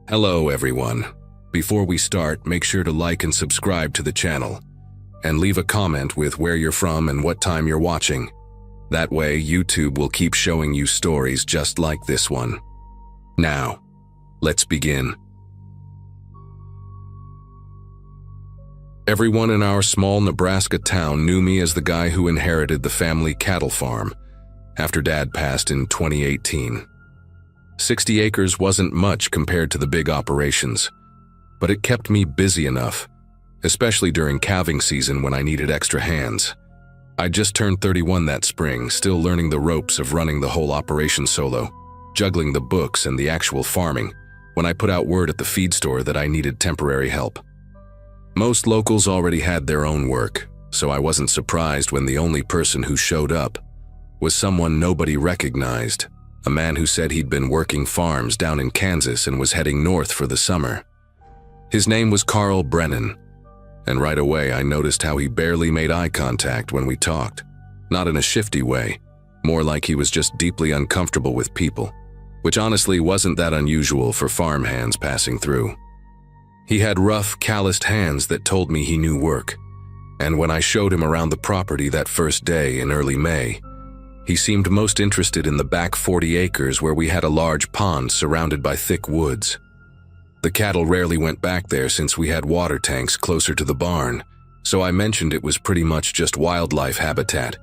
Hello everyone. Before we start, make sure to like and subscribe to the channel, and leave a comment with where you're from and what time you're watching. That way, YouTube will keep showing you stories just like this one. Now, let's begin. Everyone in our small Nebraska town knew me as the guy who inherited the family cattle farm after Dad passed in 2018. 60 acres wasn't much compared to the big operations, but it kept me busy enough, especially during calving season when I needed extra hands. I just turned 31 that spring, still learning the ropes of running the whole operation solo, juggling the books and the actual farming, when I put out word at the feed store that I needed temporary help. Most locals already had their own work, so I wasn't surprised when the only person who showed up was someone nobody recognized. A man who said he'd been working farms down in Kansas and was heading north for the summer. His name was Carl Brennan, and right away I noticed how he barely made eye contact when we talked. Not in a shifty way, more like he was just deeply uncomfortable with people, which honestly wasn't that unusual for farm hands passing through. He had rough, calloused hands that told me he knew work, and when I showed him around the property that first day in early May, he seemed most interested in the back 40 acres where we had a large pond surrounded by thick woods. The cattle rarely went back there since we had water tanks closer to the barn, so I mentioned it was pretty much just wildlife habitat,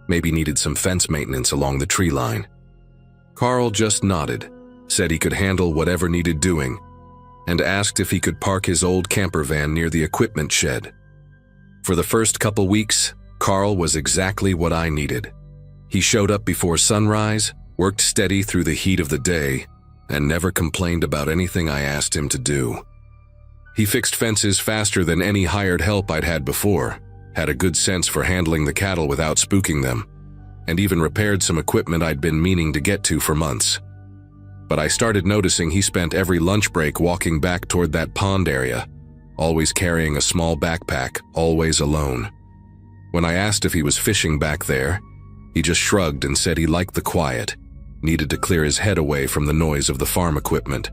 maybe needed some fence maintenance along the tree line. Carl just nodded, said he could handle whatever needed doing, and asked if he could park his old camper van near the equipment shed. For the first couple weeks, Carl was exactly what I needed. He showed up before sunrise, worked steady through the heat of the day, and never complained about anything I asked him to do. He fixed fences faster than any hired help I'd had before, had a good sense for handling the cattle without spooking them, and even repaired some equipment I'd been meaning to get to for months. But I started noticing he spent every lunch break walking back toward that pond area, always carrying a small backpack, always alone. When I asked if he was fishing back there, he just shrugged and said he liked the quiet, needed to clear his head away from the noise of the farm equipment.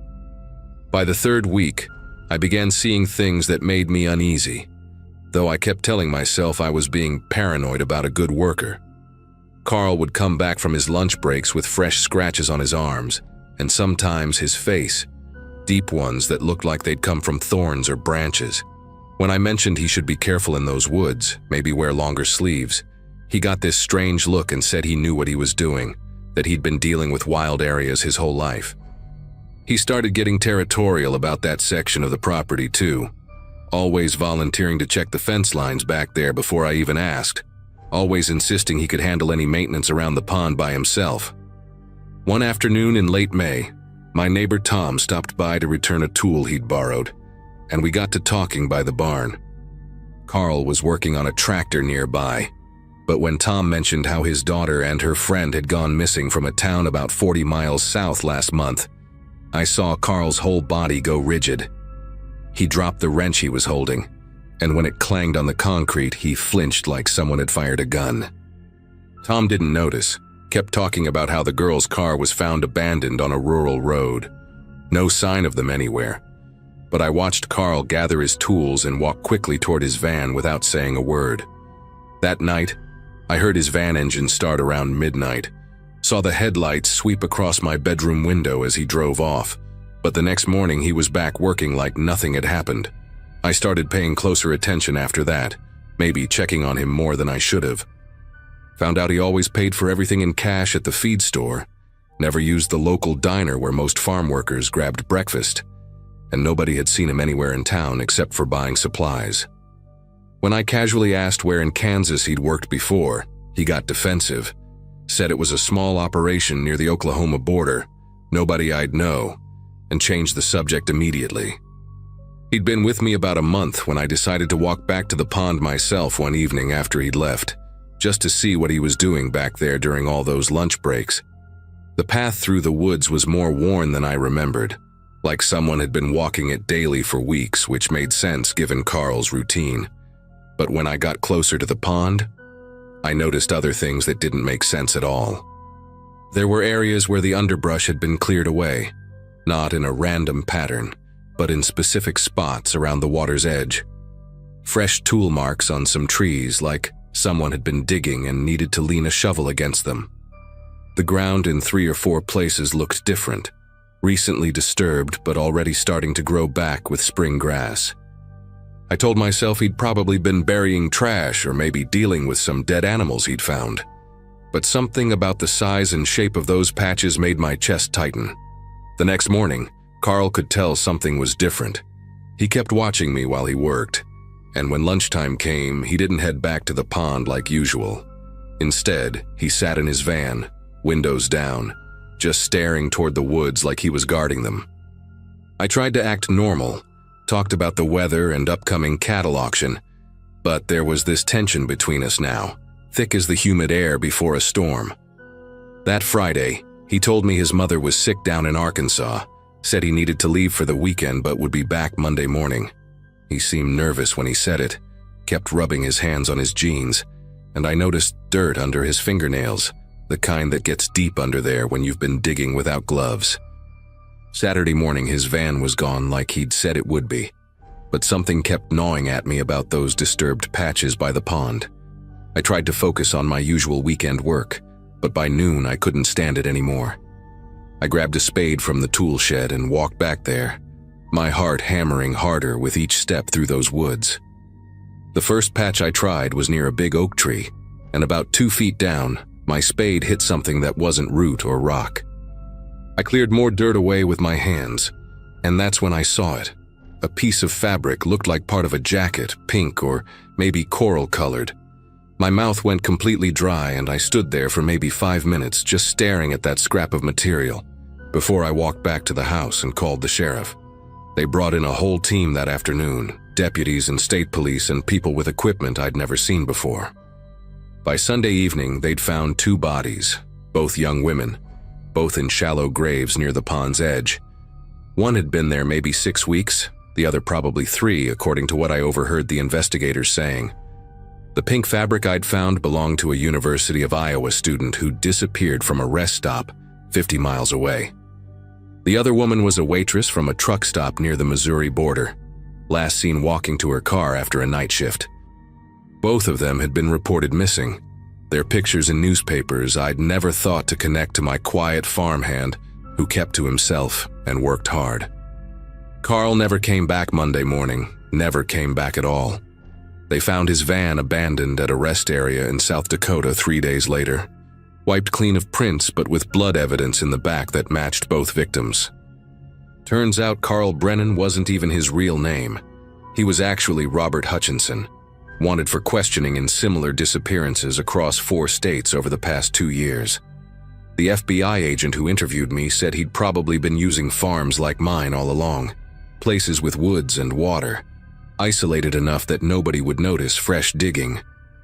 By the third week, I began seeing things that made me uneasy, though I kept telling myself I was being paranoid about a good worker. Carl would come back from his lunch breaks with fresh scratches on his arms, and sometimes his face, deep ones that looked like they'd come from thorns or branches. When I mentioned he should be careful in those woods, maybe wear longer sleeves, he got this strange look and said he knew what he was doing, that he'd been dealing with wild areas his whole life. He started getting territorial about that section of the property too, always volunteering to check the fence lines back there before I even asked, always insisting he could handle any maintenance around the pond by himself. One afternoon in late May, my neighbor Tom stopped by to return a tool he'd borrowed, and we got to talking by the barn. Carl was working on a tractor nearby, but when Tom mentioned how his daughter and her friend had gone missing from a town about 40 miles south last month, I saw Carl's whole body go rigid. He dropped the wrench he was holding, and when it clanged on the concrete, he flinched like someone had fired a gun. Tom didn't notice, kept talking about how the girl's car was found abandoned on a rural road. No sign of them anywhere, but I watched Carl gather his tools and walk quickly toward his van without saying a word. That night, I heard his van engine start around midnight, saw the headlights sweep across my bedroom window as he drove off, but the next morning he was back working like nothing had happened. I started paying closer attention after that, maybe checking on him more than I should have. Found out he always paid for everything in cash at the feed store, never used the local diner where most farm workers grabbed breakfast, and nobody had seen him anywhere in town except for buying supplies. When I casually asked where in Kansas he'd worked before, he got defensive, said it was a small operation near the Oklahoma border, nobody I'd know, and changed the subject immediately. He'd been with me about a month when I decided to walk back to the pond myself one evening after he'd left, just to see what he was doing back there during all those lunch breaks. The path through the woods was more worn than I remembered, like someone had been walking it daily for weeks, which made sense given Carl's routine. But when I got closer to the pond, I noticed other things that didn't make sense at all. There were areas where the underbrush had been cleared away, not in a random pattern, but in specific spots around the water's edge. Fresh tool marks on some trees, like someone had been digging and needed to lean a shovel against them. The ground in 3 or 4 places looked different, recently disturbed but already starting to grow back with spring grass. I told myself he'd probably been burying trash or maybe dealing with some dead animals he'd found. But something about the size and shape of those patches made my chest tighten. The next morning, Carl could tell something was different. He kept watching me while he worked, and when lunchtime came, he didn't head back to the pond like usual. Instead, he sat in his van, windows down, just staring toward the woods like he was guarding them. I tried to act normal, talked about the weather and upcoming cattle auction, but there was this tension between us now, thick as the humid air before a storm. That Friday, he told me his mother was sick down in Arkansas, said he needed to leave for the weekend but would be back Monday morning. He seemed nervous when he said it, kept rubbing his hands on his jeans, and I noticed dirt under his fingernails, the kind that gets deep under there when you've been digging without gloves. Saturday morning his van was gone like he'd said it would be, but something kept gnawing at me about those disturbed patches by the pond. I tried to focus on my usual weekend work, but by noon I couldn't stand it anymore. I grabbed a spade from the tool shed and walked back there, my heart hammering harder with each step through those woods. The first patch I tried was near a big oak tree, and about 2 feet down, my spade hit something that wasn't root or rock. I cleared more dirt away with my hands, and that's when I saw it. A piece of fabric looked like part of a jacket, pink or maybe coral-colored. My mouth went completely dry and I stood there for maybe 5 minutes just staring at that scrap of material before I walked back to the house and called the sheriff. They brought in a whole team that afternoon, deputies and state police and people with equipment I'd never seen before. By Sunday evening, they'd found 2 bodies, both young women, both in shallow graves near the pond's edge. One had been there maybe 6 weeks, the other probably 3, according to what I overheard the investigators saying. The pink fabric I'd found belonged to a University of Iowa student who disappeared from a rest stop 50 miles away. The other woman was a waitress from a truck stop near the Missouri border, last seen walking to her car after a night shift. Both of them had been reported missing. Their pictures in newspapers I'd never thought to connect to my quiet farmhand who kept to himself and worked hard. Carl never came back Monday morning, never came back at all. They found his van abandoned at a rest area in South Dakota 3 days later, wiped clean of prints but with blood evidence in the back that matched both victims. Turns out Carl Brennan wasn't even his real name. He was actually Robert Hutchinson, wanted for questioning in similar disappearances across 4 states over the past 2 years. The FBI agent who interviewed me said he'd probably been using farms like mine all along, places with woods and water, isolated enough that nobody would notice fresh digging,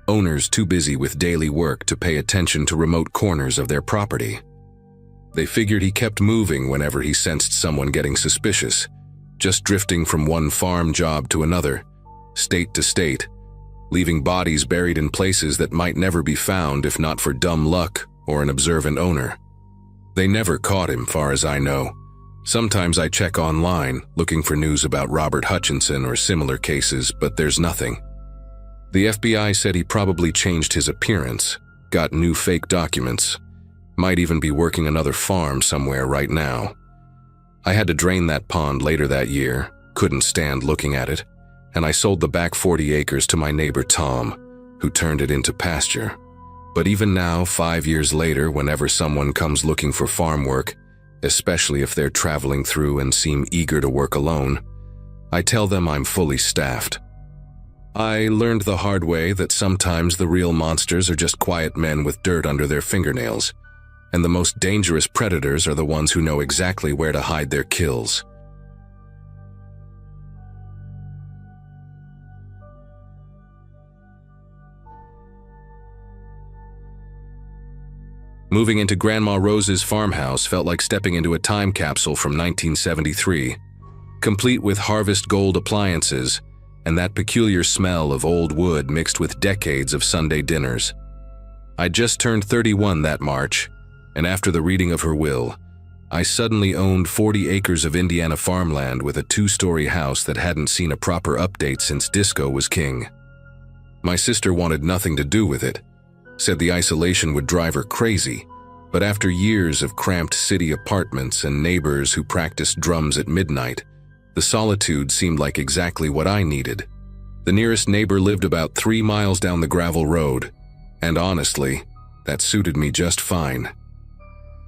owners too busy with daily work to pay attention to remote corners of their property. They figured he kept moving whenever he sensed someone getting suspicious, just drifting from one farm job to another, state to state, leaving bodies buried in places that might never be found if not for dumb luck or an observant owner. They never caught him, far as I know. Sometimes I check online, looking for news about Robert Hutchinson or similar cases, but there's nothing. The FBI said he probably changed his appearance, got new fake documents, might even be working another farm somewhere right now. I had to drain that pond later that year, couldn't stand looking at it, and I sold the back 40 acres to my neighbor Tom, who turned it into pasture. But even now, 5 years later, whenever someone comes looking for farm work, especially if they're traveling through and seem eager to work alone, I tell them I'm fully staffed. I learned the hard way that sometimes the real monsters are just quiet men with dirt under their fingernails, and the most dangerous predators are the ones who know exactly where to hide their kills. Moving into Grandma Rose's farmhouse felt like stepping into a time capsule from 1973, complete with harvest gold appliances and that peculiar smell of old wood mixed with decades of Sunday dinners. I'd just turned 31 that March, and after the reading of her will, I suddenly owned 40 acres of Indiana farmland with a 2-story house that hadn't seen a proper update since disco was king. My sister wanted nothing to do with it, said the isolation would drive her crazy, but after years of cramped city apartments and neighbors who practiced drums at midnight, the solitude seemed like exactly what I needed. The nearest neighbor lived about 3 miles down the gravel road, and honestly, that suited me just fine.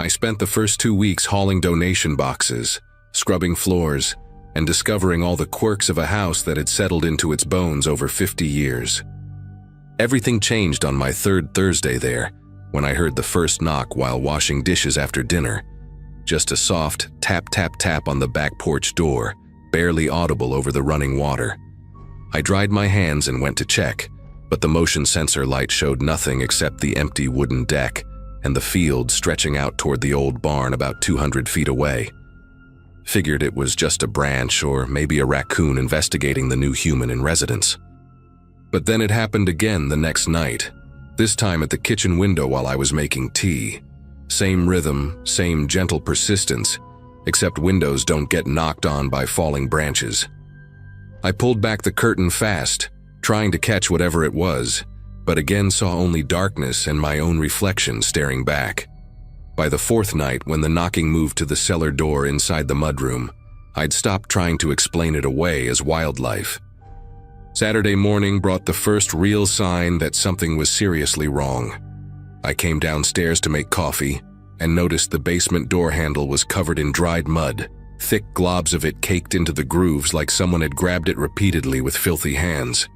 I spent the first 2 weeks hauling donation boxes, scrubbing floors, and discovering all the quirks of a house that had settled into its bones over 50 years. Everything changed on my 3rd Thursday there, when I heard the first knock while washing dishes after dinner. Just a soft tap tap tap on the back porch door, barely audible over the running water. I dried my hands and went to check, but the motion sensor light showed nothing except the empty wooden deck and the field stretching out toward the old barn about 200 feet away. Figured it was just a branch or maybe a raccoon investigating the new human in residence. But then it happened again the next night, this time at the kitchen window while I was making tea. Same rhythm, same gentle persistence, except windows don't get knocked on by falling branches. I pulled back the curtain fast, trying to catch whatever it was, but again saw only darkness and my own reflection staring back. By the 4th night, when the knocking moved to the cellar door inside the mudroom, I'd stopped trying to explain it away as wildlife. Saturday morning brought the first real sign that something was seriously wrong. I came downstairs to make coffee and noticed the basement door handle was covered in dried mud, thick globs of it caked into the grooves like someone had grabbed it repeatedly with filthy hands.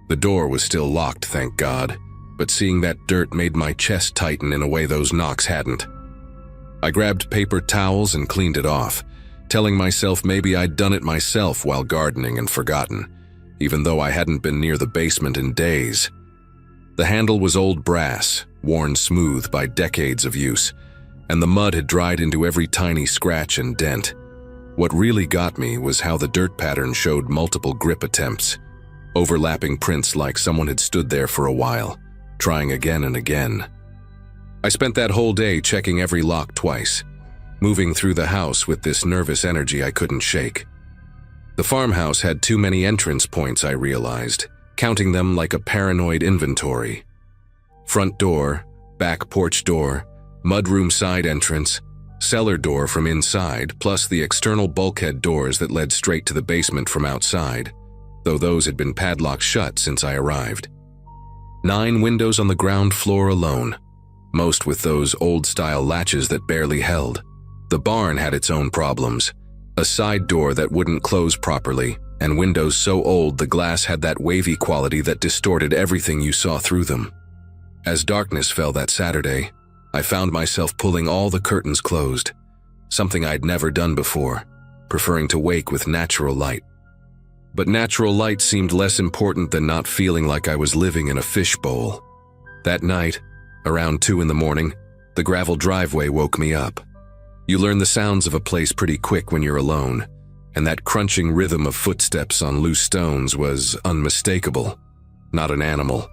The door was still locked, thank God, but seeing that dirt made my chest tighten in a way those knocks hadn't. I grabbed paper towels and cleaned it off, telling myself maybe I'd done it myself while gardening and forgotten, even though I hadn't been near the basement in days. The handle was old brass, worn smooth by decades of use, and the mud had dried into every tiny scratch and dent. What really got me was how the dirt pattern showed multiple grip attempts, overlapping prints like someone had stood there for a while, trying again and again. I spent that whole day checking every lock twice, moving through the house with this nervous energy I couldn't shake. The farmhouse had too many entrance points, I realized, counting them like a paranoid inventory. Front door, back porch door, mudroom side entrance, cellar door from inside, plus the external bulkhead doors that led straight to the basement from outside, though those had been padlocked shut since I arrived. 9 windows on the ground floor alone, most with those old-style latches that barely held. The barn had its own problems. A side door that wouldn't close properly, and windows so old the glass had that wavy quality that distorted everything you saw through them. As darkness fell that Saturday, I found myself pulling all the curtains closed, something I'd never done before, preferring to wake with natural light. But natural light seemed less important than not feeling like I was living in a fishbowl. That night, around 2 in the morning, the gravel driveway woke me up. You learn the sounds of a place pretty quick when you're alone, and that crunching rhythm of footsteps on loose stones was unmistakable. Not an animal.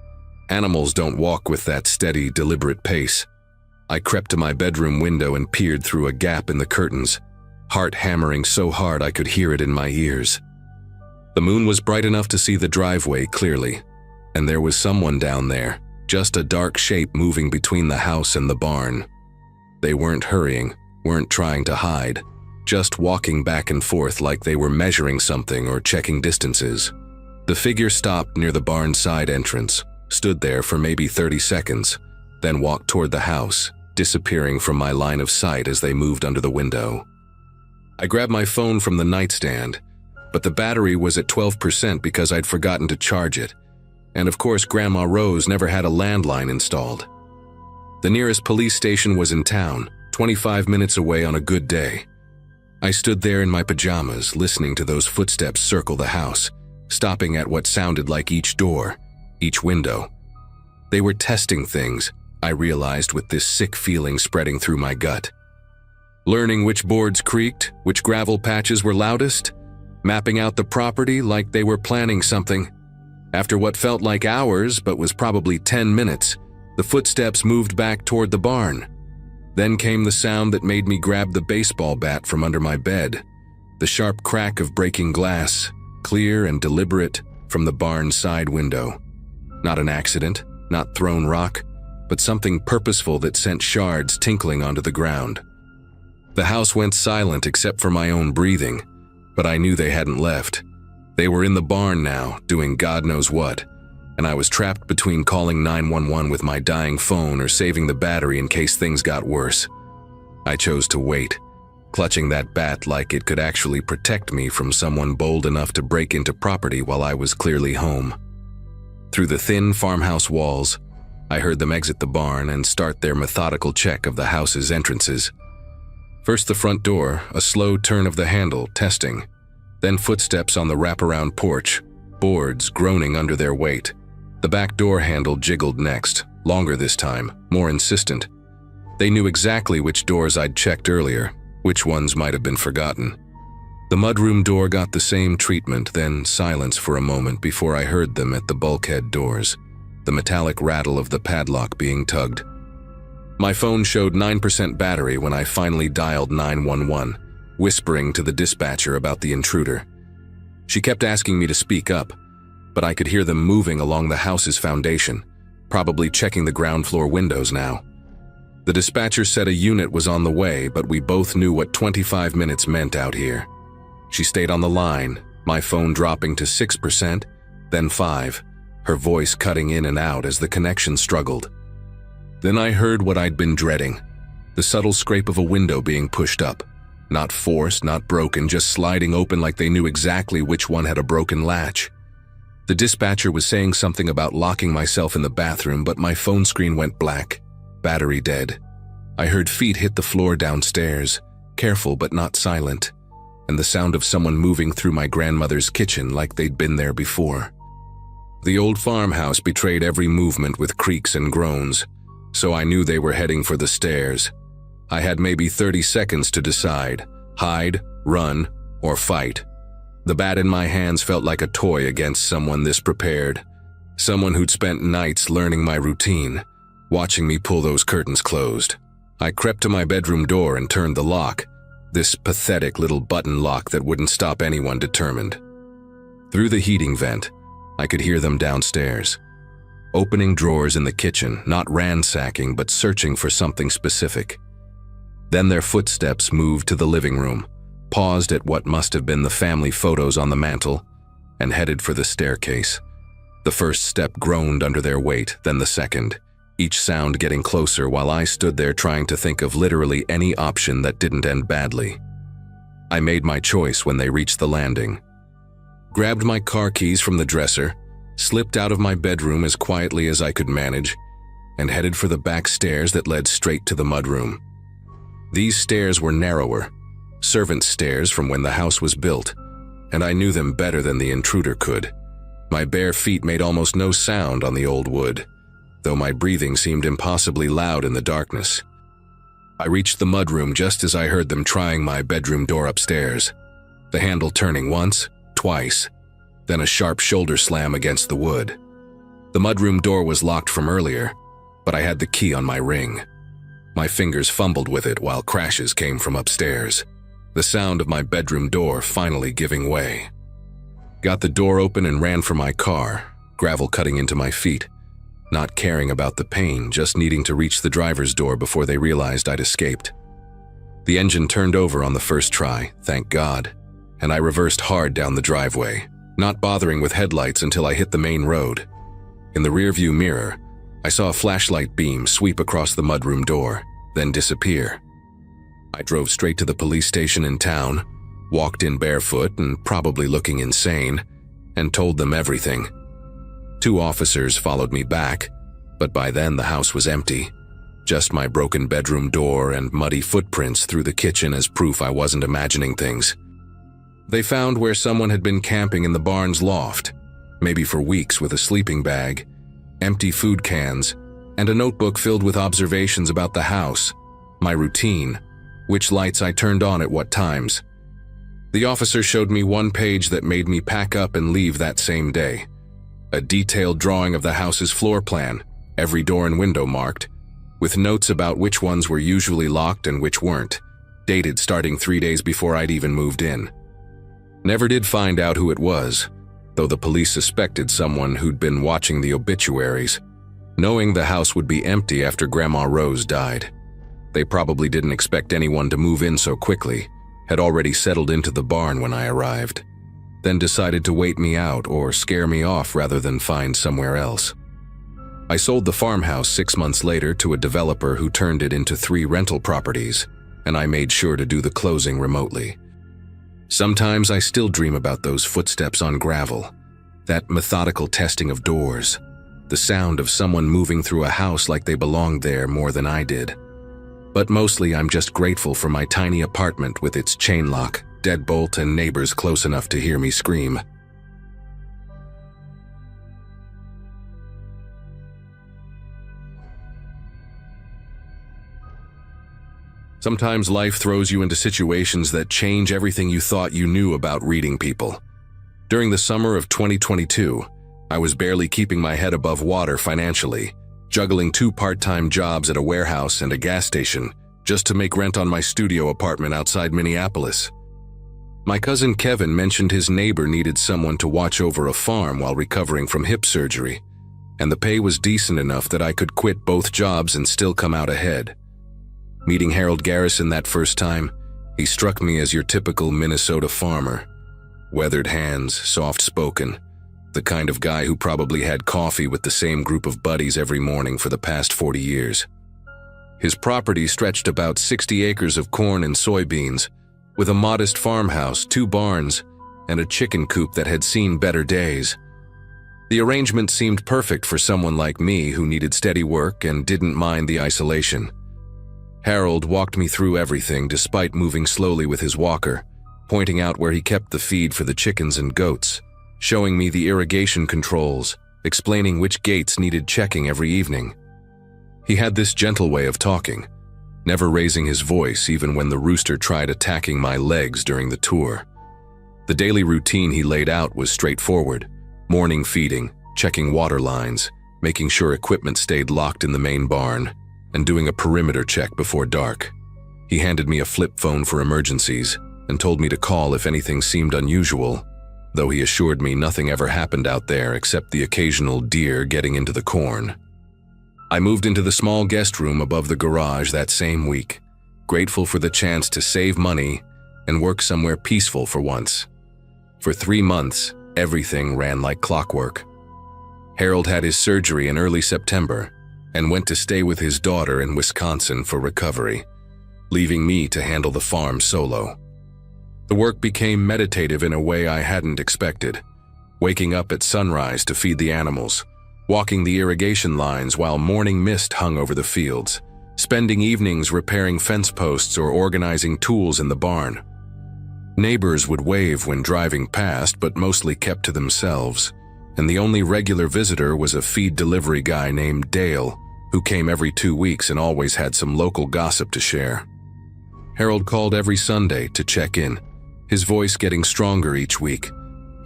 Animals don't walk with that steady, deliberate pace. I crept to my bedroom window and peered through a gap in the curtains, heart hammering so hard I could hear it in my ears. The moon was bright enough to see the driveway clearly, and there was someone down there, just a dark shape moving between the house and the barn. They weren't hurrying, weren't trying to hide, just walking back and forth like they were measuring something or checking distances. The figure stopped near the barn side entrance, stood there for maybe 30 seconds, then walked toward the house, disappearing from my line of sight as they moved under the window. I grabbed my phone from the nightstand, but the battery was at 12% because I'd forgotten to charge it, and of course Grandma Rose never had a landline installed. The nearest police station was in town, 25 minutes away on a good day. I stood there in my pajamas, listening to those footsteps circle the house, stopping at what sounded like each door, each window. They were testing things, I realized with this sick feeling spreading through my gut. Learning which boards creaked, which gravel patches were loudest, mapping out the property like they were planning something. After what felt like hours but was probably 10 minutes, the footsteps moved back toward the barn. Then came the sound that made me grab the baseball bat from under my bed. The sharp crack of breaking glass, clear and deliberate, from the barn's side window. Not an accident, not thrown rock, but something purposeful that sent shards tinkling onto the ground. The house went silent except for my own breathing, but I knew they hadn't left. They were in the barn now, doing God knows what, and I was trapped between calling 911 with my dying phone or saving the battery in case things got worse. I chose to wait, clutching that bat like it could actually protect me from someone bold enough to break into property while I was clearly home. Through the thin farmhouse walls, I heard them exit the barn and start their methodical check of the house's entrances. First the front door, a slow turn of the handle, testing. Then footsteps on the wraparound porch, boards groaning under their weight. The back door handle jiggled next, longer this time, more insistent. They knew exactly which doors I'd checked earlier, which ones might have been forgotten. The mudroom door got the same treatment, then silence for a moment before I heard them at the bulkhead doors, the metallic rattle of the padlock being tugged. My phone showed 9% battery when I finally dialed 911, whispering to the dispatcher about the intruder. She kept asking me to speak up, but I could hear them moving along the house's foundation, probably checking the ground floor windows now. The dispatcher said a unit was on the way, but we both knew what 25 minutes meant out here. She stayed on the line, my phone dropping to 6%, then 5%, her voice cutting in and out as the connection struggled. Then I heard what I'd been dreading, the subtle scrape of a window being pushed up. Not forced, not broken, just sliding open like they knew exactly which one had a broken latch. The dispatcher was saying something about locking myself in the bathroom, but my phone screen went black, battery dead. I heard feet hit the floor downstairs, careful but not silent, and the sound of someone moving through my grandmother's kitchen like they'd been there before. The old farmhouse betrayed every movement with creaks and groans, so I knew they were heading for the stairs. I had maybe 30 seconds to decide, hide, run, or fight. The bat in my hands felt like a toy against someone this prepared, someone who'd spent nights learning my routine, watching me pull those curtains closed. I crept to my bedroom door and turned the lock, this pathetic little button lock that wouldn't stop anyone determined. Through the heating vent, I could hear them downstairs, opening drawers in the kitchen, not ransacking but searching for something specific. Then their footsteps moved to the living room, paused at what must have been the family photos on the mantel, and headed for the staircase. The first step groaned under their weight, then the second, each sound getting closer while I stood there trying to think of literally any option that didn't end badly. I made my choice when they reached the landing. Grabbed my car keys from the dresser, slipped out of my bedroom as quietly as I could manage, and headed for the back stairs that led straight to the mudroom. These stairs were narrower, servant stairs from when the house was built, and I knew them better than the intruder could. My bare feet made almost no sound on the old wood, though my breathing seemed impossibly loud in the darkness. I reached the mudroom just as I heard them trying my bedroom door upstairs, the handle turning once, twice, then a sharp shoulder slam against the wood. The mudroom door was locked from earlier, but I had the key on my ring. My fingers fumbled with it while crashes came from upstairs, the sound of my bedroom door finally giving way. Got the door open and ran for my car, gravel cutting into my feet, not caring about the pain, just needing to reach the driver's door before they realized I'd escaped. The engine turned over on the first try, thank God, and I reversed hard down the driveway, not bothering with headlights until I hit the main road. In the rearview mirror, I saw a flashlight beam sweep across the mudroom door, then disappear. I drove straight to the police station in town, walked in barefoot and probably looking insane, and told them everything. 2 officers followed me back, but by then the house was empty, just my broken bedroom door and muddy footprints through the kitchen as proof I wasn't imagining things. They found where someone had been camping in the barn's loft, maybe for weeks, with a sleeping bag, empty food cans, and a notebook filled with observations about the house, my routine, which lights I turned on at what times. The officer showed me one page that made me pack up and leave that same day. A detailed drawing of the house's floor plan, every door and window marked, with notes about which ones were usually locked and which weren't, dated starting 3 days before I'd even moved in. Never did find out who it was, though the police suspected someone who'd been watching the obituaries, knowing the house would be empty after Grandma Rose died. They probably didn't expect anyone to move in so quickly, had already settled into the barn when I arrived, then decided to wait me out or scare me off rather than find somewhere else. I sold the farmhouse 6 months later to a developer who turned it into 3 rental properties, and I made sure to do the closing remotely. Sometimes I still dream about those footsteps on gravel, that methodical testing of doors, the sound of someone moving through a house like they belonged there more than I did. But mostly I'm just grateful for my tiny apartment with its chain lock, deadbolt, and neighbors close enough to hear me scream. Sometimes life throws you into situations that change everything you thought you knew about reading people. During the summer of 2022, I was barely keeping my head above water financially, juggling 2 part-time jobs at a warehouse and a gas station just to make rent on my studio apartment outside Minneapolis. My cousin Kevin mentioned his neighbor needed someone to watch over a farm while recovering from hip surgery, and the pay was decent enough that I could quit both jobs and still come out ahead. Meeting Harold Garrison that first time, he struck me as your typical Minnesota farmer. Weathered hands, soft-spoken, the kind of guy who probably had coffee with the same group of buddies every morning for the past 40 years. His property stretched about 60 acres of corn and soybeans, with a modest farmhouse, 2 barns, and a chicken coop that had seen better days. The arrangement seemed perfect for someone like me who needed steady work and didn't mind the isolation. Harold walked me through everything despite moving slowly with his walker, pointing out where he kept the feed for the chickens and goats, showing me the irrigation controls, explaining which gates needed checking every evening. He had this gentle way of talking, never raising his voice even when the rooster tried attacking my legs during the tour. The daily routine he laid out was straightforward: morning feeding, checking water lines, making sure equipment stayed locked in the main barn, and doing a perimeter check before dark. He handed me a flip phone for emergencies and told me to call if anything seemed unusual, though he assured me nothing ever happened out there except the occasional deer getting into the corn. I moved into the small guest room above the garage that same week, grateful for the chance to save money and work somewhere peaceful for once. For 3 months, everything ran like clockwork. Harold had his surgery in early September and went to stay with his daughter in Wisconsin for recovery, leaving me to handle the farm solo. The work became meditative in a way I hadn't expected, waking up at sunrise to feed the animals, walking the irrigation lines while morning mist hung over the fields, spending evenings repairing fence posts or organizing tools in the barn. Neighbors would wave when driving past, but mostly kept to themselves, and the only regular visitor was a feed delivery guy named Dale, who came every 2 weeks and always had some local gossip to share. Harold called every Sunday to check in, his voice getting stronger each week,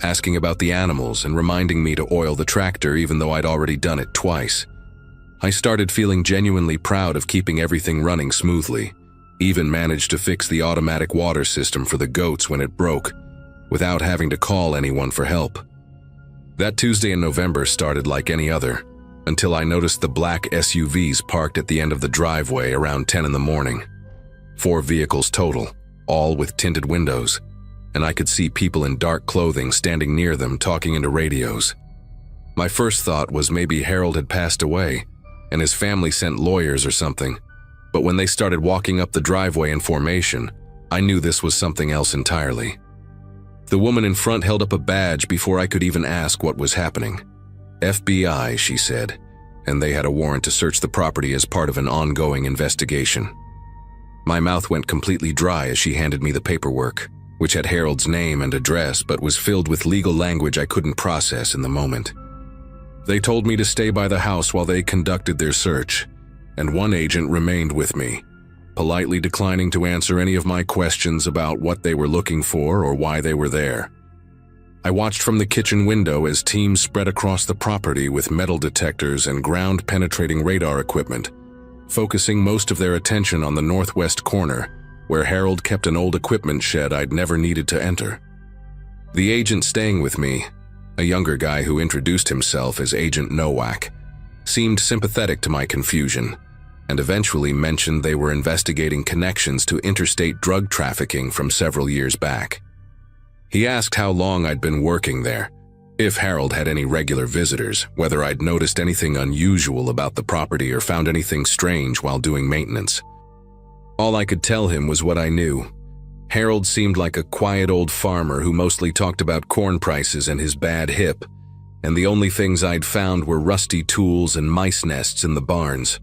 asking about the animals and reminding me to oil the tractor even though I'd already done it twice. I started feeling genuinely proud of keeping everything running smoothly, even managed to fix the automatic water system for the goats when it broke, without having to call anyone for help. That Tuesday in November started like any other, until I noticed the black SUVs parked at the end of the driveway around 10 in the morning. 4 vehicles total, all with tinted windows, and I could see people in dark clothing standing near them talking into radios. My first thought was maybe Harold had passed away, and his family sent lawyers or something, but when they started walking up the driveway in formation, I knew this was something else entirely. The woman in front held up a badge before I could even ask what was happening. FBI, she said, and they had a warrant to search the property as part of an ongoing investigation. My mouth went completely dry as she handed me the paperwork, which had Harold's name and address but was filled with legal language I couldn't process in the moment. They told me to stay by the house while they conducted their search, and one agent remained with me, politely declining to answer any of my questions about what they were looking for or why they were there. I watched from the kitchen window as teams spread across the property with metal detectors and ground-penetrating radar equipment, focusing most of their attention on the northwest corner, where Harold kept an old equipment shed I'd never needed to enter. The agent staying with me, a younger guy who introduced himself as Agent Nowak, seemed sympathetic to my confusion, and eventually mentioned they were investigating connections to interstate drug trafficking from several years back. He asked how long I'd been working there, if Harold had any regular visitors, whether I'd noticed anything unusual about the property or found anything strange while doing maintenance. All I could tell him was what I knew. Harold seemed like a quiet old farmer who mostly talked about corn prices and his bad hip, and the only things I'd found were rusty tools and mice nests in the barns.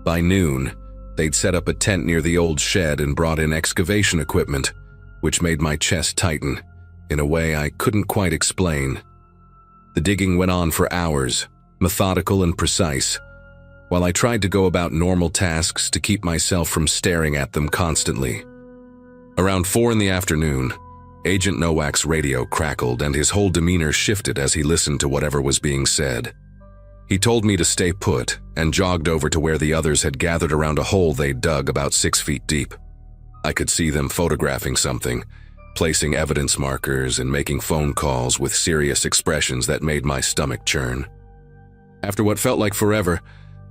By noon, they'd set up a tent near the old shed and brought in excavation equipment, which made my chest tighten, in a way I couldn't quite explain. The digging went on for hours, methodical and precise, while I tried to go about normal tasks to keep myself from staring at them constantly. Around 4 in the afternoon, Agent Nowak's radio crackled and his whole demeanor shifted as he listened to whatever was being said. He told me to stay put and jogged over to where the others had gathered around a hole they'd dug about 6 feet deep. I could see them photographing something, placing evidence markers and making phone calls with serious expressions that made my stomach churn. After what felt like forever,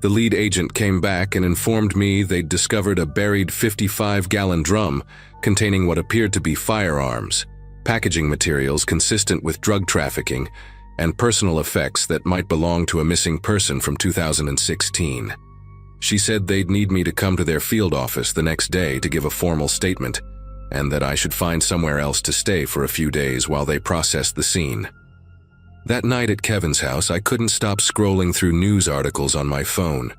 the lead agent came back and informed me they'd discovered a buried 55-gallon drum containing what appeared to be firearms, packaging materials consistent with drug trafficking, and personal effects that might belong to a missing person from 2016. She said they'd need me to come to their field office the next day to give a formal statement, and that I should find somewhere else to stay for a few days while they processed the scene. That night at Kevin's house, I couldn't stop scrolling through news articles on my phone,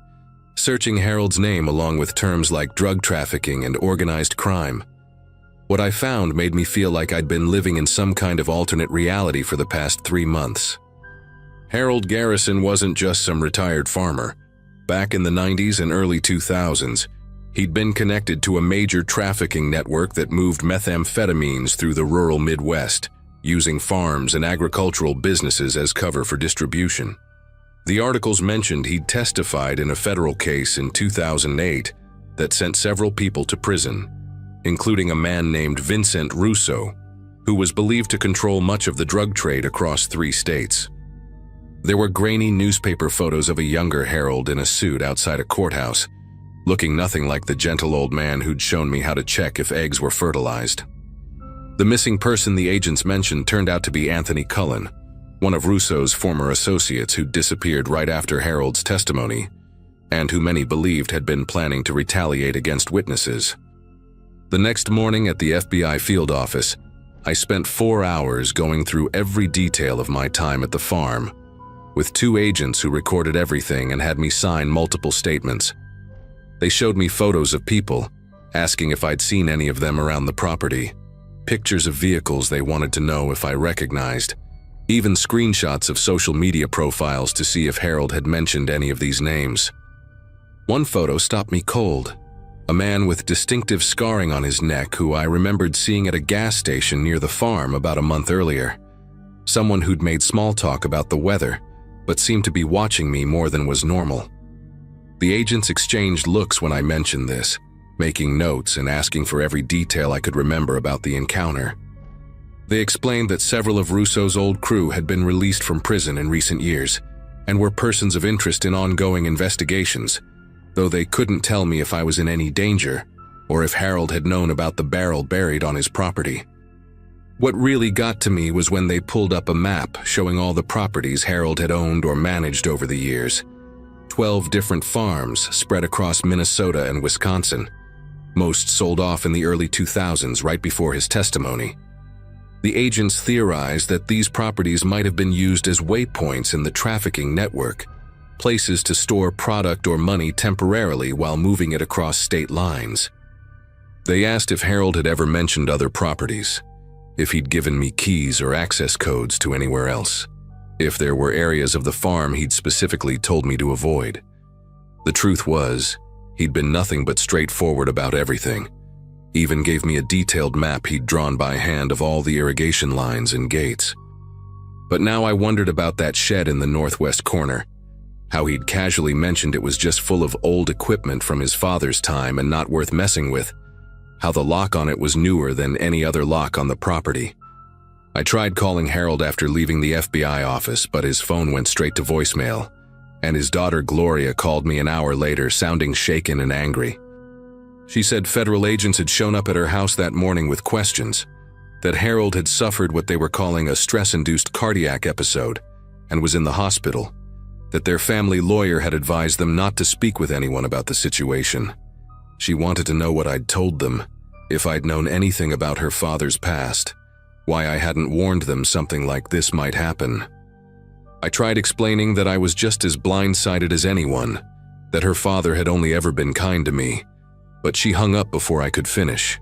searching Harold's name along with terms like drug trafficking and organized crime. What I found made me feel like I'd been living in some kind of alternate reality for the past 3 months. Harold Garrison wasn't just some retired farmer. Back in the 90s and early 2000s, he'd been connected to a major trafficking network that moved methamphetamines through the rural Midwest, using farms and agricultural businesses as cover for distribution. The articles mentioned he'd testified in a federal case in 2008 that sent several people to prison, including a man named Vincent Russo, who was believed to control much of the drug trade across 3 states. There were grainy newspaper photos of a younger Harold in a suit outside a courthouse, looking nothing like the gentle old man who'd shown me how to check if eggs were fertilized. The missing person the agents mentioned turned out to be Anthony Cullen, one of Russo's former associates who disappeared right after Harold's testimony, and who many believed had been planning to retaliate against witnesses. The next morning at the FBI field office, I spent 4 hours going through every detail of my time at the farm, with 2 agents who recorded everything and had me sign multiple statements. They showed me photos of people, asking if I'd seen any of them around the property, pictures of vehicles they wanted to know if I recognized, even screenshots of social media profiles to see if Harold had mentioned any of these names. One photo stopped me cold. A man with distinctive scarring on his neck who I remembered seeing at a gas station near the farm about a month earlier. Someone who'd made small talk about the weather, but seemed to be watching me more than was normal. The agents exchanged looks when I mentioned this, making notes and asking for every detail I could remember about the encounter. They explained that several of Russo's old crew had been released from prison in recent years and were persons of interest in ongoing investigations, though they couldn't tell me if I was in any danger or if Harold had known about the barrel buried on his property. What really got to me was when they pulled up a map showing all the properties Harold had owned or managed over the years. 12 different farms spread across Minnesota and Wisconsin, most sold off in the early 2000s right before his testimony. The agents theorized that these properties might have been used as waypoints in the trafficking network, places to store product or money temporarily while moving it across state lines. They asked if Harold had ever mentioned other properties, if he'd given me keys or access codes to anywhere else, if there were areas of the farm he'd specifically told me to avoid. The truth was, he'd been nothing but straightforward about everything, even gave me a detailed map he'd drawn by hand of all the irrigation lines and gates. But now I wondered about that shed in the northwest corner. how he'd casually mentioned it was just full of old equipment from his father's time and not worth messing with, how the lock on it was newer than any other lock on the property. I tried calling Harold after leaving the FBI office, but his phone went straight to voicemail, and his daughter Gloria called me an hour later, sounding shaken and angry. She said federal agents had shown up at her house that morning with questions, that Harold had suffered what they were calling a stress-induced cardiac episode and was in the hospital, that their family lawyer had advised them not to speak with anyone about the situation. She wanted to know what I'd told them, if I'd known anything about her father's past, why I hadn't warned them something like this might happen. I tried explaining that I was just as blindsided as anyone, that her father had only ever been kind to me, but she hung up before I could finish.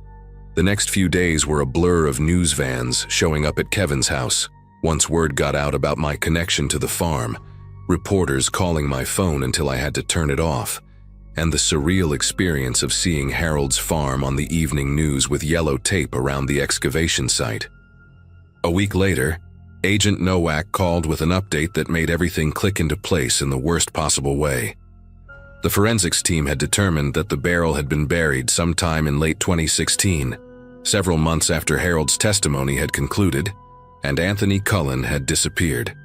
The next few days were a blur of news vans showing up at Kevin's house. Once word got out about my connection to the farm, reporters calling my phone until I had to turn it off, and the surreal experience of seeing Harold's farm on the evening news with yellow tape around the excavation site. A week later, Agent Nowak called with an update that made everything click into place in the worst possible way. The forensics team had determined that the barrel had been buried sometime in late 2016, several months after Harold's testimony had concluded, and Anthony Cullen had disappeared.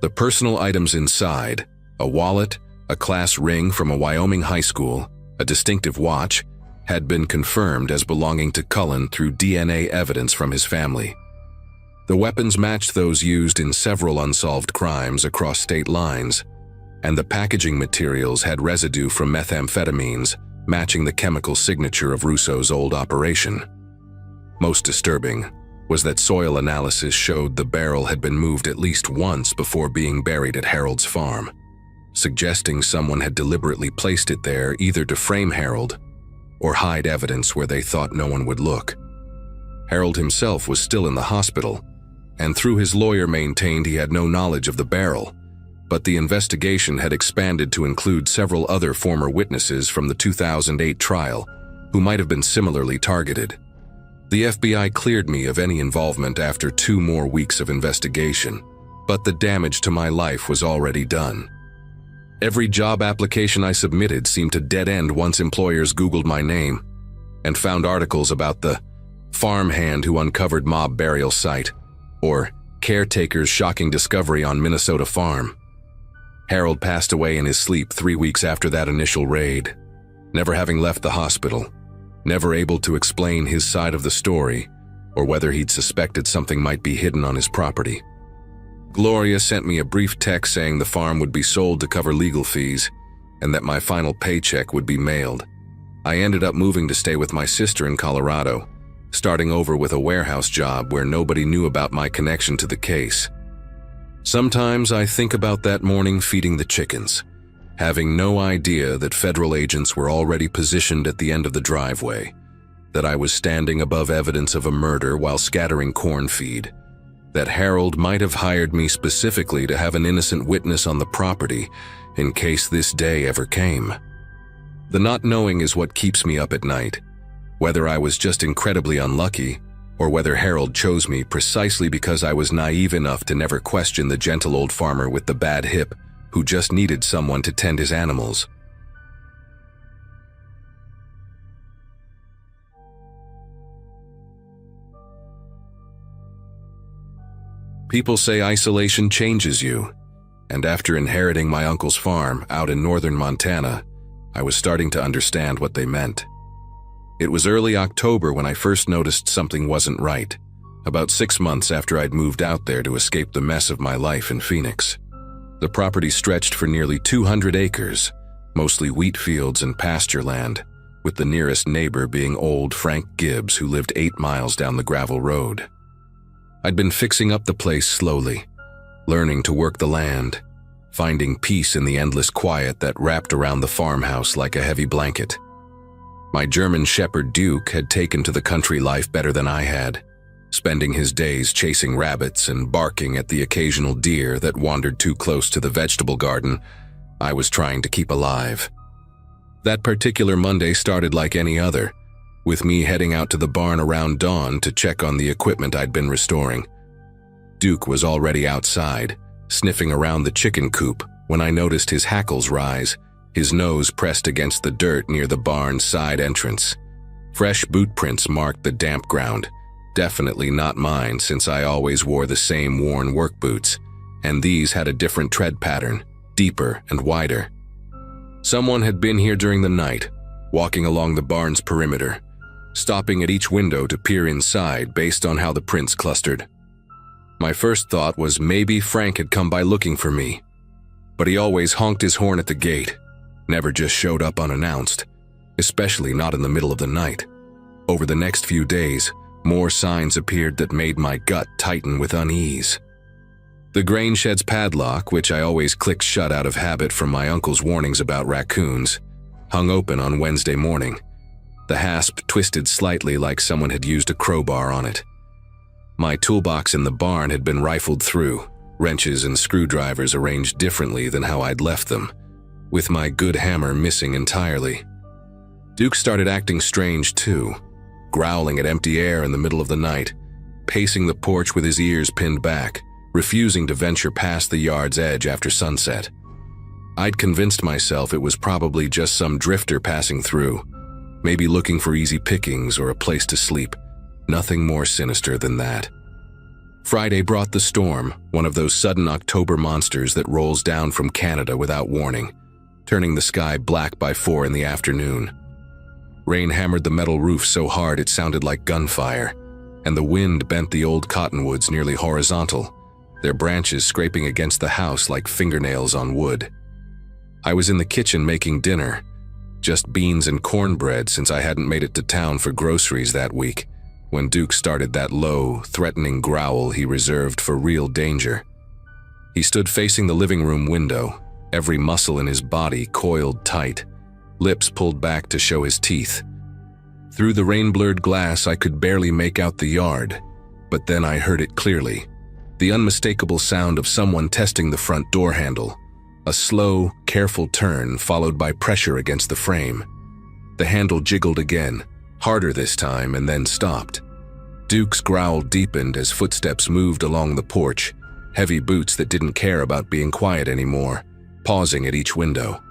The personal items inside, a wallet, a class ring from a Wyoming high school, a distinctive watch, had been confirmed as belonging to Cullen through DNA evidence from his family. The weapons matched those used in several unsolved crimes across state lines, and the packaging materials had residue from methamphetamines, matching the chemical signature of Russo's old operation. Most disturbing was that soil analysis showed the barrel had been moved at least once before being buried at Harold's farm, suggesting someone had deliberately placed it there either to frame Harold or hide evidence where they thought no one would look. Harold himself was still in the hospital, and through his lawyer maintained he had no knowledge of the barrel, but the investigation had expanded to include several other former witnesses from the 2008 trial who might have been similarly targeted. The FBI cleared me of any involvement after 2 more weeks of investigation, but the damage to my life was already done. Every job application I submitted seemed to dead end once employers Googled my name and found articles about the farmhand who uncovered mob burial site or caretaker's shocking discovery on Minnesota farm. Harold passed away in his sleep 3 weeks after that initial raid, never having left the hospital, never able to explain his side of the story or whether he'd suspected something might be hidden on his property. Gloria sent me a brief text saying the farm would be sold to cover legal fees and that my final paycheck would be mailed. I ended up moving to stay with my sister in Colorado, starting over with a warehouse job where nobody knew about my connection to the case. Sometimes I think about that morning feeding the chickens, having no idea that federal agents were already positioned at the end of the driveway, that I was standing above evidence of a murder while scattering corn feed, that Harold might have hired me specifically to have an innocent witness on the property in case this day ever came. The not knowing is what keeps me up at night, whether I was just incredibly unlucky or whether Harold chose me precisely because I was naive enough to never question the gentle old farmer with the bad hip who just needed someone to tend his animals. People say isolation changes you, and after inheriting my uncle's farm out in northern Montana, I was starting to understand what they meant. It was early October when I first noticed something wasn't right, about 6 months after I'd moved out there to escape the mess of my life in Phoenix. The property stretched for nearly 200 acres, mostly wheat fields and pasture land, with the nearest neighbor being old Frank Gibbs, who lived 8 miles down the gravel road. I'd been fixing up the place slowly, learning to work the land, finding peace in the endless quiet that wrapped around the farmhouse like a heavy blanket. My German shepherd Duke had taken to the country life better than I had, spending his days chasing rabbits and barking at the occasional deer that wandered too close to the vegetable garden I was trying to keep alive. That particular Monday started like any other, with me heading out to the barn around dawn to check on the equipment I'd been restoring. Duke was already outside, sniffing around the chicken coop, when I noticed his hackles rise, his nose pressed against the dirt near the barn's side entrance. Fresh boot prints marked the damp ground, definitely not mine since I always wore the same worn work boots, and these had a different tread pattern, deeper and wider. Someone had been here during the night, walking along the barn's perimeter, stopping at each window to peer inside based on how the prints clustered. My first thought was maybe Frank had come by looking for me, but he always honked his horn at the gate, never just showed up unannounced, especially not in the middle of the night. Over the next few days, more signs appeared that made my gut tighten with unease. The grain shed's padlock, which I always clicked shut out of habit from my uncle's warnings about raccoons, hung open on Wednesday morning. The hasp twisted slightly like someone had used a crowbar on it. My toolbox in the barn had been rifled through, wrenches and screwdrivers arranged differently than how I'd left them, with my good hammer missing entirely. Duke started acting strange too, growling at empty air in the middle of the night, pacing the porch with his ears pinned back, refusing to venture past the yard's edge after sunset. I'd convinced myself it was probably just some drifter passing through, maybe looking for easy pickings or a place to sleep. Nothing more sinister than that. Friday brought the storm, one of those sudden October monsters that rolls down from Canada without warning, turning the sky black by 4 in the afternoon. Rain hammered the metal roof so hard it sounded like gunfire, and the wind bent the old cottonwoods nearly horizontal, their branches scraping against the house like fingernails on wood. I was in the kitchen making dinner, just beans and cornbread since I hadn't made it to town for groceries that week, when Duke started that low, threatening growl he reserved for real danger. He stood facing the living room window, every muscle in his body coiled tight, lips pulled back to show his teeth. Through the rain-blurred glass I could barely make out the yard, but then I heard it clearly, the unmistakable sound of someone testing the front door handle, a slow, careful turn followed by pressure against the frame. The handle jiggled again, harder this time, and then stopped. Duke's growl deepened as footsteps moved along the porch, heavy boots that didn't care about being quiet anymore, pausing at each window.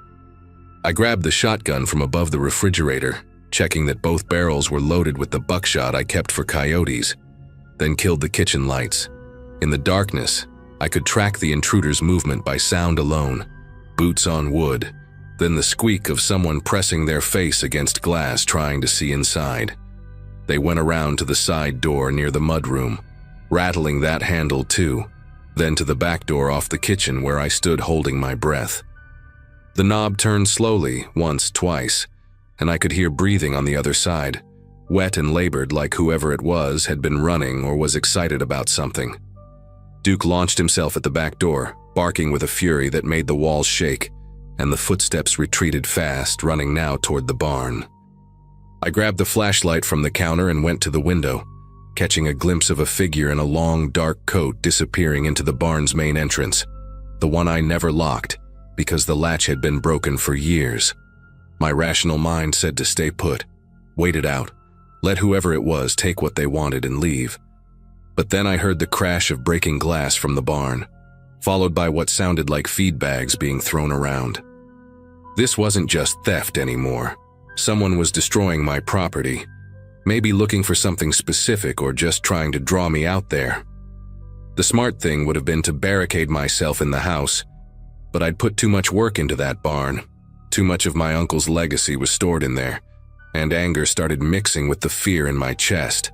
I grabbed the shotgun from above the refrigerator, checking that both barrels were loaded with the buckshot I kept for coyotes, then killed the kitchen lights. In the darkness, I could track the intruder's movement by sound alone, boots on wood, then the squeak of someone pressing their face against glass trying to see inside. They went around to the side door near the mudroom, rattling that handle too, then to the back door off the kitchen where I stood holding my breath. The knob turned slowly, once, twice, and I could hear breathing on the other side, wet and labored like whoever it was had been running or was excited about something. Duke launched himself at the back door, barking with a fury that made the walls shake, and the footsteps retreated fast, running now toward the barn. I grabbed the flashlight from the counter and went to the window, catching a glimpse of a figure in a long, dark coat disappearing into the barn's main entrance, the one I never locked, because the latch had been broken for years. My rational mind said to stay put, wait it out, let whoever it was take what they wanted and leave. But then I heard the crash of breaking glass from the barn, followed by what sounded like feed bags being thrown around. This wasn't just theft anymore. Someone was destroying my property, maybe looking for something specific or just trying to draw me out there. The smart thing would have been to barricade myself in the house, but I'd put too much work into that barn. Too much of my uncle's legacy was stored in there, and anger started mixing with the fear in my chest.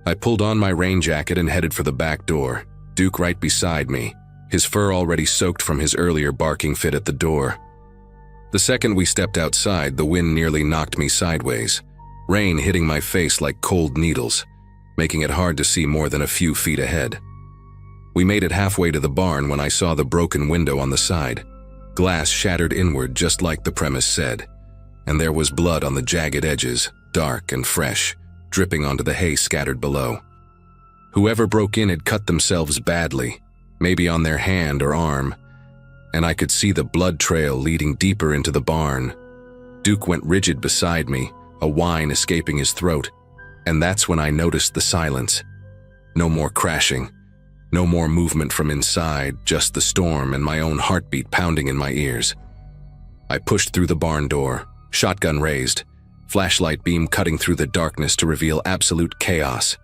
I pulled on my rain jacket and headed for the back door, Duke right beside me, his fur already soaked from his earlier barking fit at the door. The second we stepped outside, the wind nearly knocked me sideways, rain hitting my face like cold needles, making it hard to see more than a few feet ahead. We made it halfway to the barn when I saw the broken window on the side, glass shattered inward just like the premise said, and there was blood on the jagged edges, dark and fresh, dripping onto the hay scattered below. Whoever broke in had cut themselves badly, maybe on their hand or arm, and I could see the blood trail leading deeper into the barn. Duke went rigid beside me, a whine escaping his throat, and that's when I noticed the silence. No more crashing, No more movement from inside, just the storm and my own heartbeat pounding in my ears. I pushed through the barn door, shotgun raised, flashlight beam cutting through the darkness to reveal absolute chaos.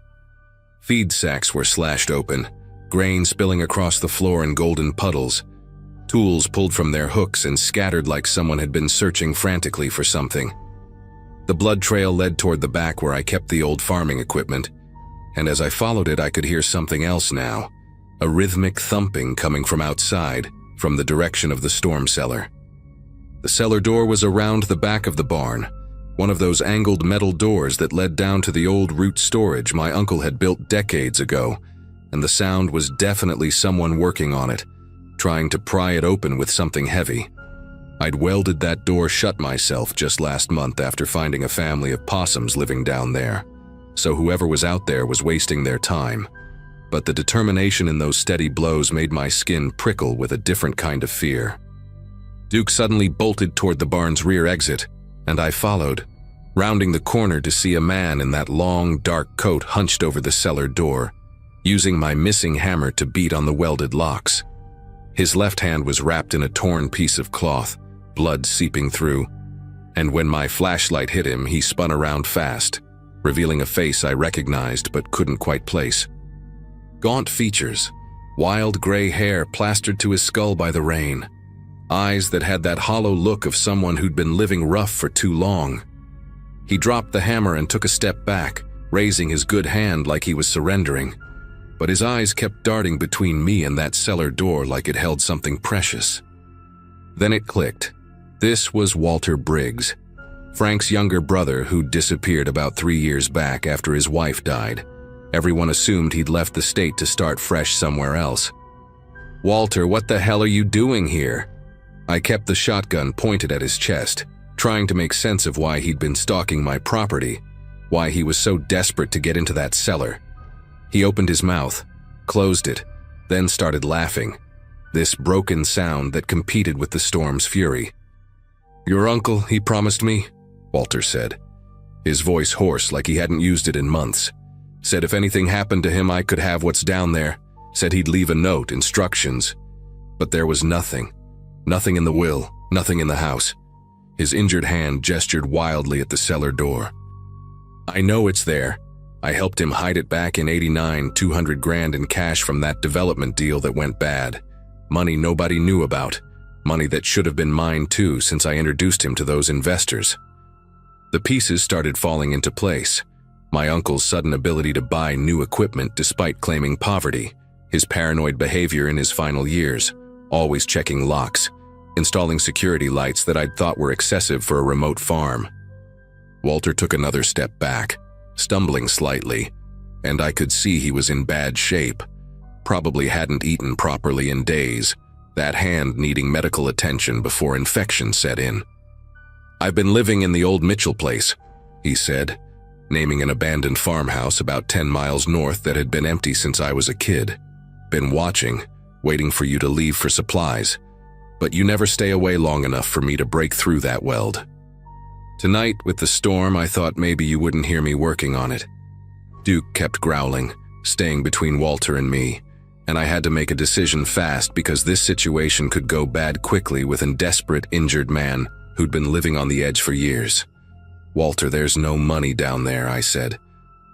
Feed sacks were slashed open, grain spilling across the floor in golden puddles, tools pulled from their hooks and scattered like someone had been searching frantically for something. The blood trail led toward the back where I kept the old farming equipment, and as I followed it I could hear something else now, a rhythmic thumping coming from outside, from the direction of the storm cellar. The cellar door was around the back of the barn, one of those angled metal doors that led down to the old root storage my uncle had built decades ago, and the sound was definitely someone working on it, trying to pry it open with something heavy. I'd welded that door shut myself just last month after finding a family of possums living down there, so whoever was out there was wasting their time. But the determination in those steady blows made my skin prickle with a different kind of fear. Duke suddenly bolted toward the barn's rear exit, and I followed, rounding the corner to see a man in that long, dark coat hunched over the cellar door, using my missing hammer to beat on the welded locks. His left hand was wrapped in a torn piece of cloth, blood seeping through, and when my flashlight hit him, he spun around fast, revealing a face I recognized but couldn't quite place. Gaunt features, wild gray hair plastered to his skull by the rain, eyes that had that hollow look of someone who'd been living rough for too long. He dropped the hammer and took a step back, raising his good hand like he was surrendering, but his eyes kept darting between me and that cellar door like it held something precious. Then it clicked. This was Walter Briggs, Frank's younger brother who'd disappeared about 3 years back after his wife died. Everyone assumed he'd left the state to start fresh somewhere else. "Walter, what the hell are you doing here?" I kept the shotgun pointed at his chest, trying to make sense of why he'd been stalking my property, why he was so desperate to get into that cellar. He opened his mouth, closed it, then started laughing, this broken sound that competed with the storm's fury. "Your uncle, he promised me," Walter said, his voice hoarse like he hadn't used it in months. "Said if anything happened to him I could have what's down there, said he'd leave a note, instructions. But there was nothing. Nothing in the will, nothing in the house." His injured hand gestured wildly at the cellar door. "I know it's there. I helped him hide it back in '89, 200 grand in cash from that development deal that went bad. Money nobody knew about. Money that should have been mine too since I introduced him to those investors." The pieces started falling into place. My uncle's sudden ability to buy new equipment despite claiming poverty, his paranoid behavior in his final years, always checking locks, installing security lights that I'd thought were excessive for a remote farm. Walter took another step back, stumbling slightly, and I could see he was in bad shape. Probably hadn't eaten properly in days, that hand needing medical attention before infection set in. "I've been living in the old Mitchell place," he said, naming an abandoned farmhouse about 10 miles north that had been empty since I was a kid. "Been watching, waiting for you to leave for supplies, but you never stay away long enough for me to break through that weld. Tonight, with the storm, I thought maybe you wouldn't hear me working on it." Duke kept growling, staying between Walter and me, and I had to make a decision fast because this situation could go bad quickly with a desperate, injured man who'd been living on the edge for years. "Walter, there's no money down there," I said,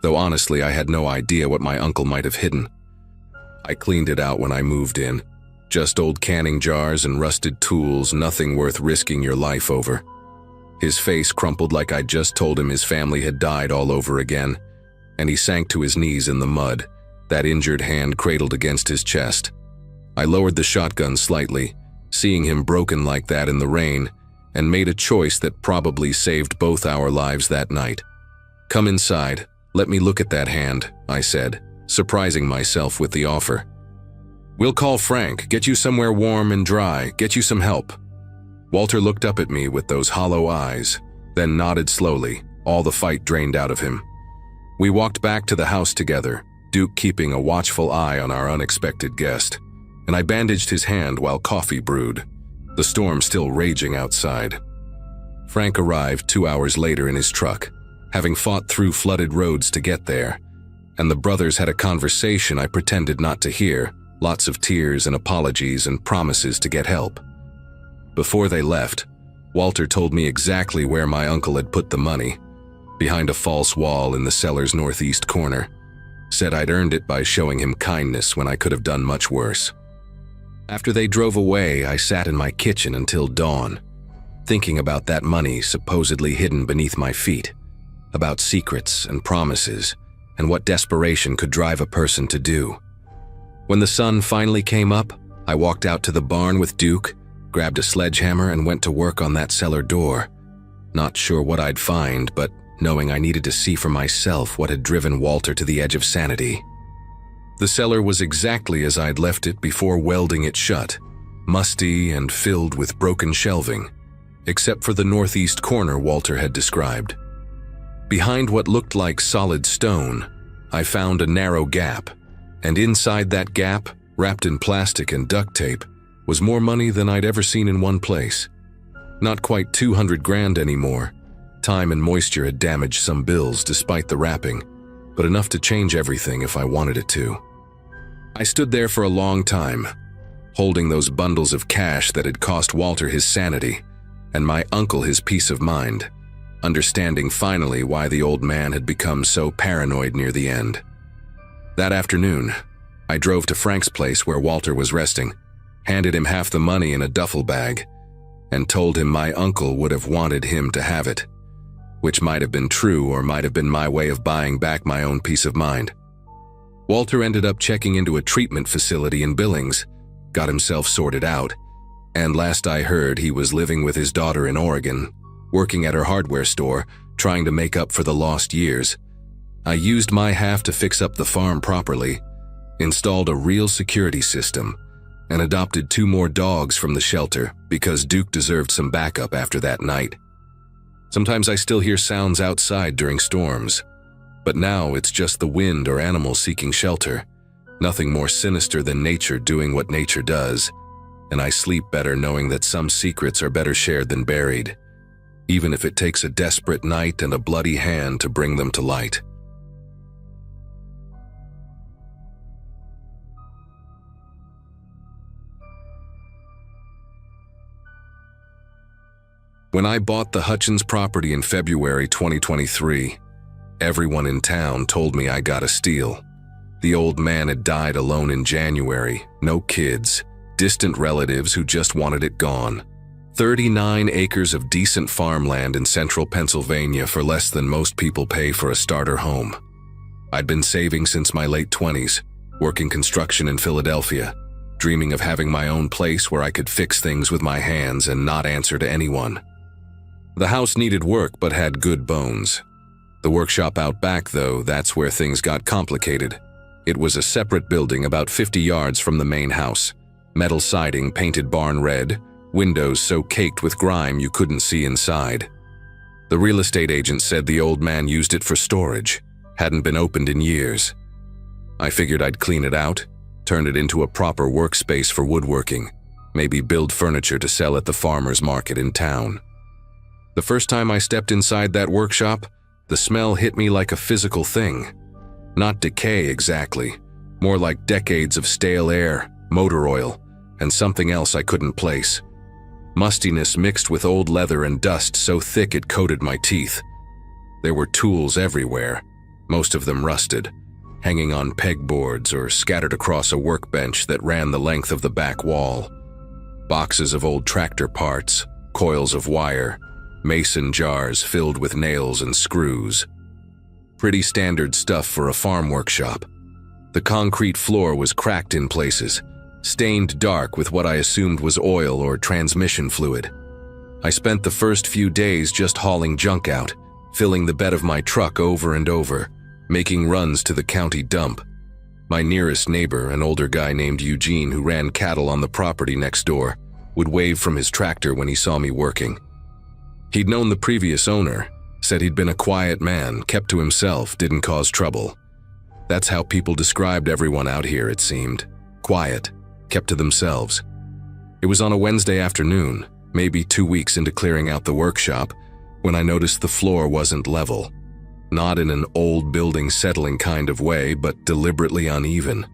though honestly I had no idea what my uncle might have hidden. "I cleaned it out when I moved in. Just old canning jars and rusted tools, nothing worth risking your life over." His face crumpled like I'd just told him his family had died all over again, and he sank to his knees in the mud, that injured hand cradled against his chest. I lowered the shotgun slightly, seeing him broken like that in the rain, and made a choice that probably saved both our lives that night. "Come inside, let me look at that hand," I said, surprising myself with the offer. "We'll call Frank, get you somewhere warm and dry, get you some help." Walter looked up at me with those hollow eyes, then nodded slowly, all the fight drained out of him. We walked back to the house together, Duke keeping a watchful eye on our unexpected guest, and I bandaged his hand while coffee brewed, the storm still raging outside. Frank arrived 2 hours later in his truck, having fought through flooded roads to get there, and the brothers had a conversation I pretended not to hear, lots of tears and apologies and promises to get help. Before they left, Walter told me exactly where my uncle had put the money, behind a false wall in the cellar's northeast corner. Said I'd earned it by showing him kindness when I could have done much worse. After they drove away, I sat in my kitchen until dawn, thinking about that money supposedly hidden beneath my feet, about secrets and promises, and what desperation could drive a person to do. When the sun finally came up, I walked out to the barn with Duke, grabbed a sledgehammer and went to work on that cellar door. Not sure what I'd find, but knowing I needed to see for myself what had driven Walter to the edge of sanity. The cellar was exactly as I'd left it before welding it shut, musty and filled with broken shelving, except for the northeast corner Walter had described. Behind what looked like solid stone, I found a narrow gap, and inside that gap, wrapped in plastic and duct tape, was more money than I'd ever seen in one place. Not quite 200 grand anymore. Time and moisture had damaged some bills despite the wrapping, but enough to change everything if I wanted it to. I stood there for a long time, holding those bundles of cash that had cost Walter his sanity and my uncle his peace of mind, understanding finally why the old man had become so paranoid near the end. That afternoon, I drove to Frank's place where Walter was resting, handed him half the money in a duffel bag, and told him my uncle would have wanted him to have it, which might have been true or might have been my way of buying back my own peace of mind. Walter ended up checking into a treatment facility in Billings, got himself sorted out, and last I heard he was living with his daughter in Oregon, working at her hardware store, trying to make up for the lost years. I used my half to fix up the farm properly, installed a real security system, and adopted 2 more dogs from the shelter because Duke deserved some backup after that night. Sometimes I still hear sounds outside during storms, but now it's just the wind or animals seeking shelter, nothing more sinister than nature doing what nature does, and I sleep better knowing that some secrets are better shared than buried, even if it takes a desperate night and a bloody hand to bring them to light. When I bought the Hutchins property in February 2023, everyone in town told me I got a steal. The old man had died alone in January, no kids, distant relatives who just wanted it gone. 39 acres of decent farmland in central Pennsylvania for less than most people pay for a starter home. I'd been saving since my late 20s, working construction in Philadelphia, dreaming of having my own place where I could fix things with my hands and not answer to anyone. The house needed work but had good bones. The workshop out back, though, that's where things got complicated. It was a separate building about 50 yards from the main house. Metal siding painted barn red, windows so caked with grime you couldn't see inside. The real estate agent said the old man used it for storage, hadn't been opened in years. I figured I'd clean it out, turn it into a proper workspace for woodworking, maybe build furniture to sell at the farmer's market in town. The first time I stepped inside that workshop, the smell hit me like a physical thing. Not decay exactly, more like decades of stale air, motor oil, and something else I couldn't place. Mustiness mixed with old leather and dust so thick it coated my teeth. There were tools everywhere, most of them rusted, hanging on pegboards or scattered across a workbench that ran the length of the back wall. Boxes of old tractor parts, coils of wire, mason jars filled with nails and screws. Pretty standard stuff for a farm workshop. The concrete floor was cracked in places, stained dark with what I assumed was oil or transmission fluid. I spent the first few days just hauling junk out, filling the bed of my truck over and over, making runs to the county dump. My nearest neighbor, an older guy named Eugene who ran cattle on the property next door, would wave from his tractor when he saw me working. He'd known the previous owner, said he'd been a quiet man, kept to himself, didn't cause trouble. That's how people described everyone out here, it seemed. Quiet, kept to themselves. It was on a Wednesday afternoon, maybe 2 weeks into clearing out the workshop, when I noticed the floor wasn't level. not in an old building settling kind of way, but deliberately uneven.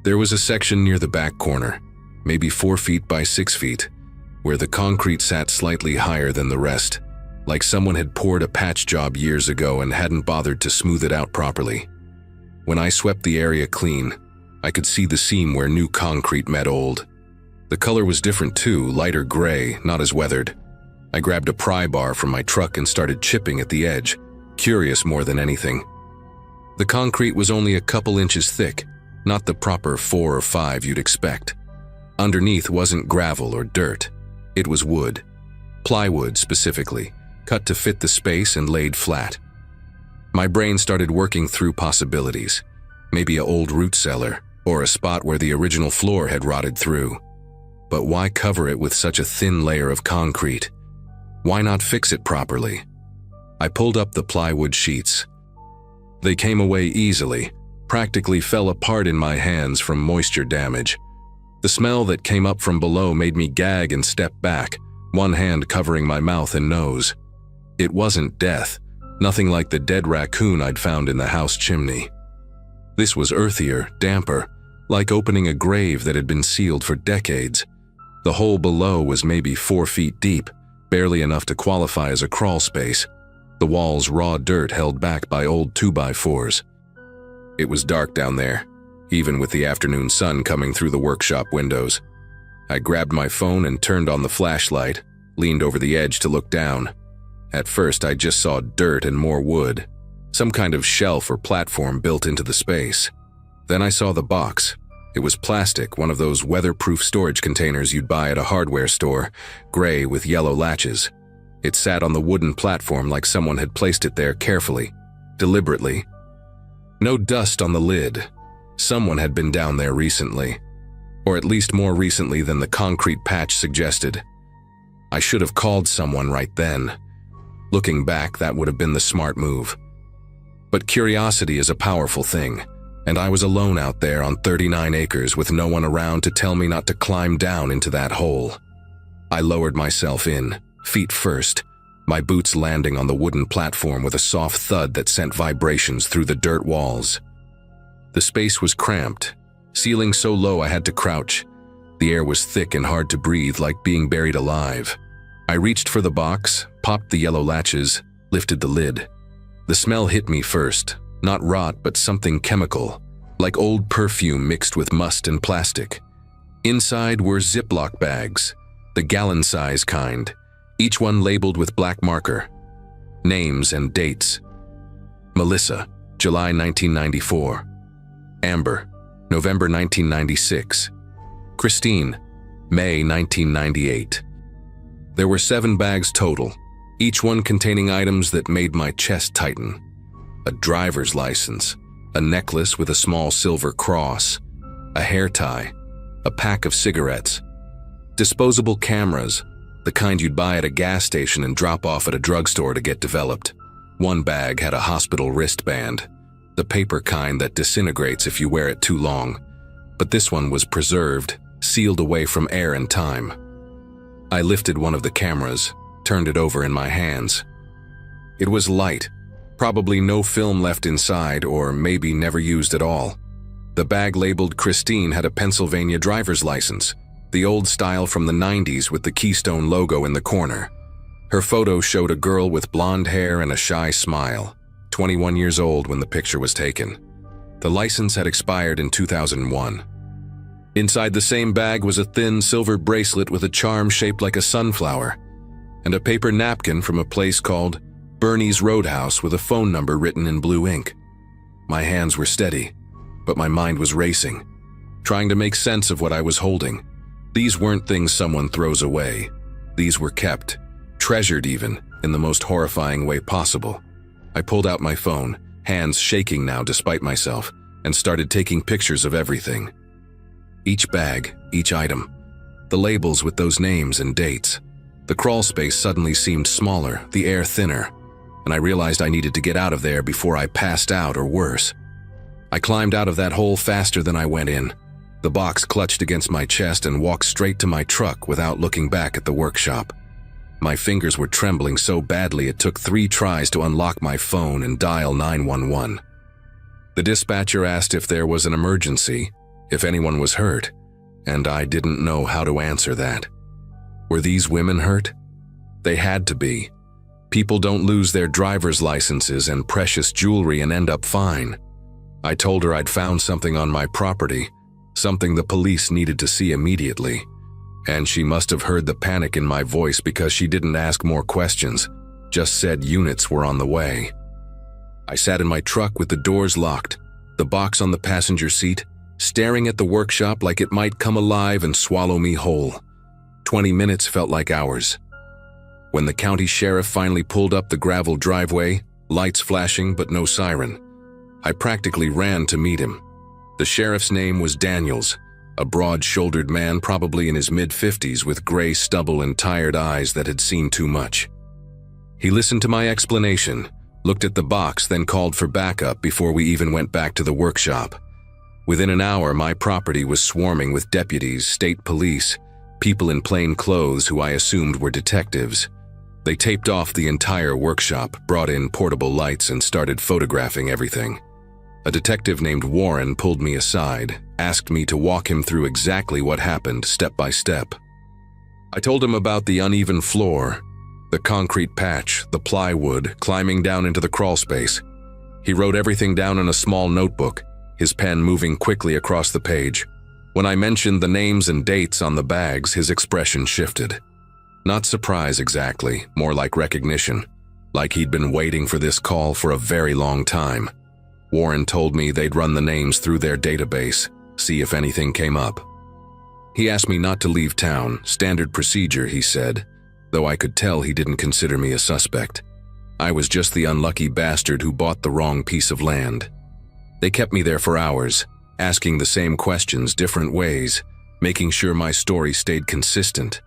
There was a section near the back corner, maybe 4 feet by 6 feet, where the concrete sat slightly higher than the rest, like someone had poured a patch job years ago and hadn't bothered to smooth it out properly. When I swept the area clean, I could see the seam where new concrete met old. The color was different too, lighter gray, not as weathered. I grabbed a pry bar from my truck and started chipping at the edge, curious more than anything. The concrete was only a couple inches thick, not the proper 4 or 5 you'd expect. Underneath wasn't gravel or dirt. It was wood. Plywood, specifically, cut to fit the space and laid flat. My brain started working through possibilities. Maybe an old root cellar, or a spot where the original floor had rotted through. But why cover it with such a thin layer of concrete? Why not fix it properly? I pulled up the plywood sheets. They came away easily, practically fell apart in my hands from moisture damage. The smell that came up from below made me gag and step back, one hand covering my mouth and nose. It wasn't death, nothing like the dead raccoon I'd found in the house chimney. This was earthier, damper, like opening a grave that had been sealed for decades. The hole below was maybe 4 feet deep, barely enough to qualify as a crawl space. The walls raw dirt held back by old 2x4s. It was dark down there, even with the afternoon sun coming through the workshop windows. I grabbed my phone and turned on the flashlight, leaned over the edge to look down. At first, I just saw dirt and more wood, some kind of shelf or platform built into the space. Then I saw the box. It was plastic, one of those weatherproof storage containers you'd buy at a hardware store, gray with yellow latches. It sat on the wooden platform like someone had placed it there carefully, deliberately. No dust on the lid. Someone had been down there recently, or at least more recently than the concrete patch suggested. I should have called someone right then. Looking back, that would have been the smart move. But curiosity is a powerful thing, and I was alone out there on 39 acres with no one around to tell me not to climb down into that hole. I lowered myself in, feet first, my boots landing on the wooden platform with a soft thud that sent vibrations through the dirt walls. The space was cramped, ceiling so low I had to crouch. The air was thick and hard to breathe, like being buried alive. I reached for the box, popped the yellow latches, lifted the lid. The smell hit me first, not rot but something chemical, like old perfume mixed with must and plastic. Inside were Ziploc bags, the gallon-size kind, each one labeled with black marker. Names and dates. Melissa, July 1994. Amber, November 1996. Christine, May 1998. There were 7 bags total, each one containing items that made my chest tighten. A driver's license, a necklace with a small silver cross, a hair tie, a pack of cigarettes, disposable cameras, the kind you'd buy at a gas station and drop off at a drugstore to get developed. One bag had a hospital wristband, the paper kind that disintegrates if you wear it too long, but this one was preserved, sealed away from air and time. I lifted one of the cameras, turned it over in my hands. It was light, probably no film left inside or maybe never used at all. The bag labeled Christine had a Pennsylvania driver's license, the old style from the 90s with the Keystone logo in the corner. Her photo showed a girl with blonde hair and a shy smile, 21 years old when the picture was taken. The license had expired in 2001. Inside the same bag was a thin silver bracelet with a charm shaped like a sunflower, and a paper napkin from a place called Bernie's Roadhouse with a phone number written in blue ink. My hands were steady, but my mind was racing, trying to make sense of what I was holding. These weren't things someone throws away. These were kept, treasured even, in the most horrifying way possible. I pulled out my phone, hands shaking now despite myself, and started taking pictures of everything. Each bag, each item, the labels with those names and dates. The crawl space suddenly seemed smaller, the air thinner, and I realized I needed to get out of there before I passed out or worse. I climbed out of that hole faster than I went in. The box clutched against my chest and walked straight to my truck without looking back at the workshop. My fingers were trembling so badly it took 3 tries to unlock my phone and dial 911. The dispatcher asked if there was an emergency, if anyone was hurt, and I didn't know how to answer that. Were these women hurt? They had to be. People don't lose their driver's licenses and precious jewelry and end up fine. I told her I'd found something on my property, something the police needed to see immediately. And she must have heard the panic in my voice because she didn't ask more questions, just said units were on the way. I sat in my truck with the doors locked, the box on the passenger seat, staring at the workshop like it might come alive and swallow me whole. 20 minutes felt like hours. When the county sheriff finally pulled up the gravel driveway, lights flashing but no siren, I practically ran to meet him. The sheriff's name was Daniels, a broad-shouldered man probably in his mid-50s with gray stubble and tired eyes that had seen too much. He listened to my explanation, looked at the box, then called for backup before we even went back to the workshop. Within an hour, my property was swarming with deputies, state police, people in plain clothes who I assumed were detectives. They taped off the entire workshop, brought in portable lights, and started photographing everything. A detective named Warren pulled me aside, asked me to walk him through exactly what happened, step by step. I told him about the uneven floor, the concrete patch, the plywood, climbing down into the crawl space. He wrote everything down in a small notebook, his pen moving quickly across the page. When I mentioned the names and dates on the bags, his expression shifted. Not surprise exactly, more like recognition, like he'd been waiting for this call for a very long time. Warren told me they'd run the names through their database, see if anything came up. He asked me not to leave town, standard procedure, he said, though I could tell he didn't consider me a suspect. I was just the unlucky bastard who bought the wrong piece of land. They kept me there for hours, asking the same questions different ways, making sure my story stayed consistent.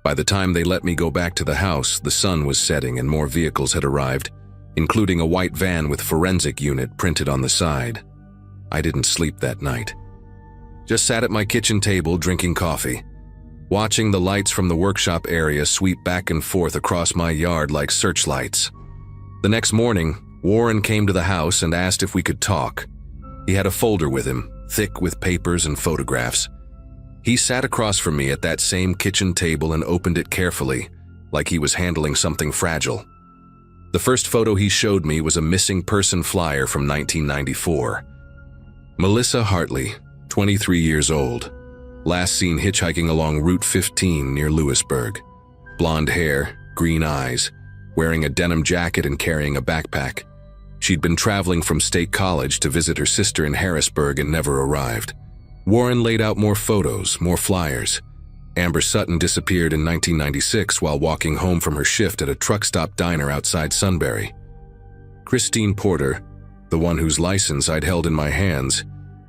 By the time they let me go back to the house, the sun was setting and more vehicles had arrived, including a white van with forensic unit printed on the side. I didn't sleep that night. Just sat at my kitchen table drinking coffee, watching the lights from the workshop area sweep back and forth across my yard like searchlights. The next morning, Warren came to the house and asked if we could talk. He had a folder with him, thick with papers and photographs. He sat across from me at that same kitchen table and opened it carefully, like he was handling something fragile. The first photo he showed me was a missing person flyer from 1994. Melissa Hartley, 23 years old, last seen hitchhiking along Route 15 near Lewisburg. Blonde hair, green eyes, wearing a denim jacket and carrying a backpack. She'd been traveling from State College to visit her sister in Harrisburg and never arrived. Warren laid out more photos, more flyers. Amber Sutton disappeared in 1996 while walking home from her shift at a truck stop diner outside Sunbury. Christine Porter, the one whose license I'd held in my hands,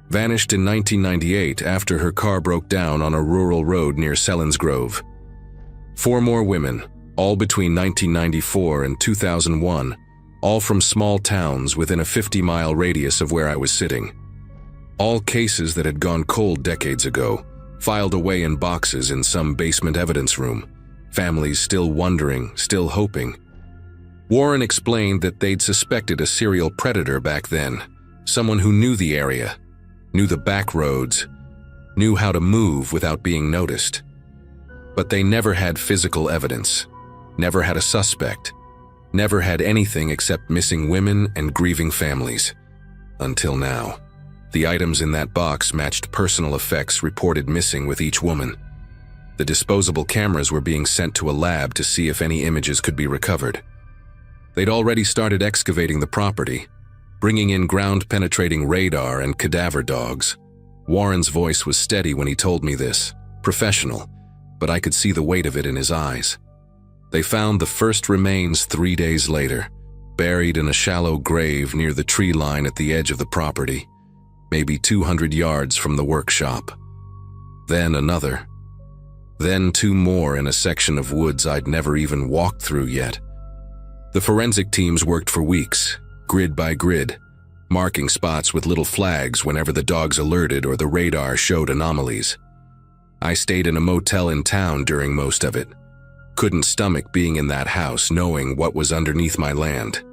vanished in 1998 after her car broke down on a rural road near Selinsgrove. 4 more women, all between 1994 and 2001, all from small towns within a 50-mile radius of where I was sitting. All cases that had gone cold decades ago, filed away in boxes in some basement evidence room, families still wondering, still hoping. Warren explained that they'd suspected a serial predator back then, someone who knew the area, knew the back roads, knew how to move without being noticed. But they never had physical evidence, never had a suspect, never had anything except missing women and grieving families. Until now. The items in that box matched personal effects reported missing with each woman. The disposable cameras were being sent to a lab to see if any images could be recovered. They'd already started excavating the property, bringing in ground-penetrating radar and cadaver dogs. Warren's voice was steady when he told me this, professional, but I could see the weight of it in his eyes. They found the first remains 3 days later, buried in a shallow grave near the tree line at the edge of the property, maybe 200 yards from the workshop. Then another. Then 2 more in a section of woods I'd never even walked through yet. The forensic teams worked for weeks, grid by grid, marking spots with little flags whenever the dogs alerted or the radar showed anomalies. I stayed in a motel in town during most of it. Couldn't stomach being in that house knowing what was underneath my land.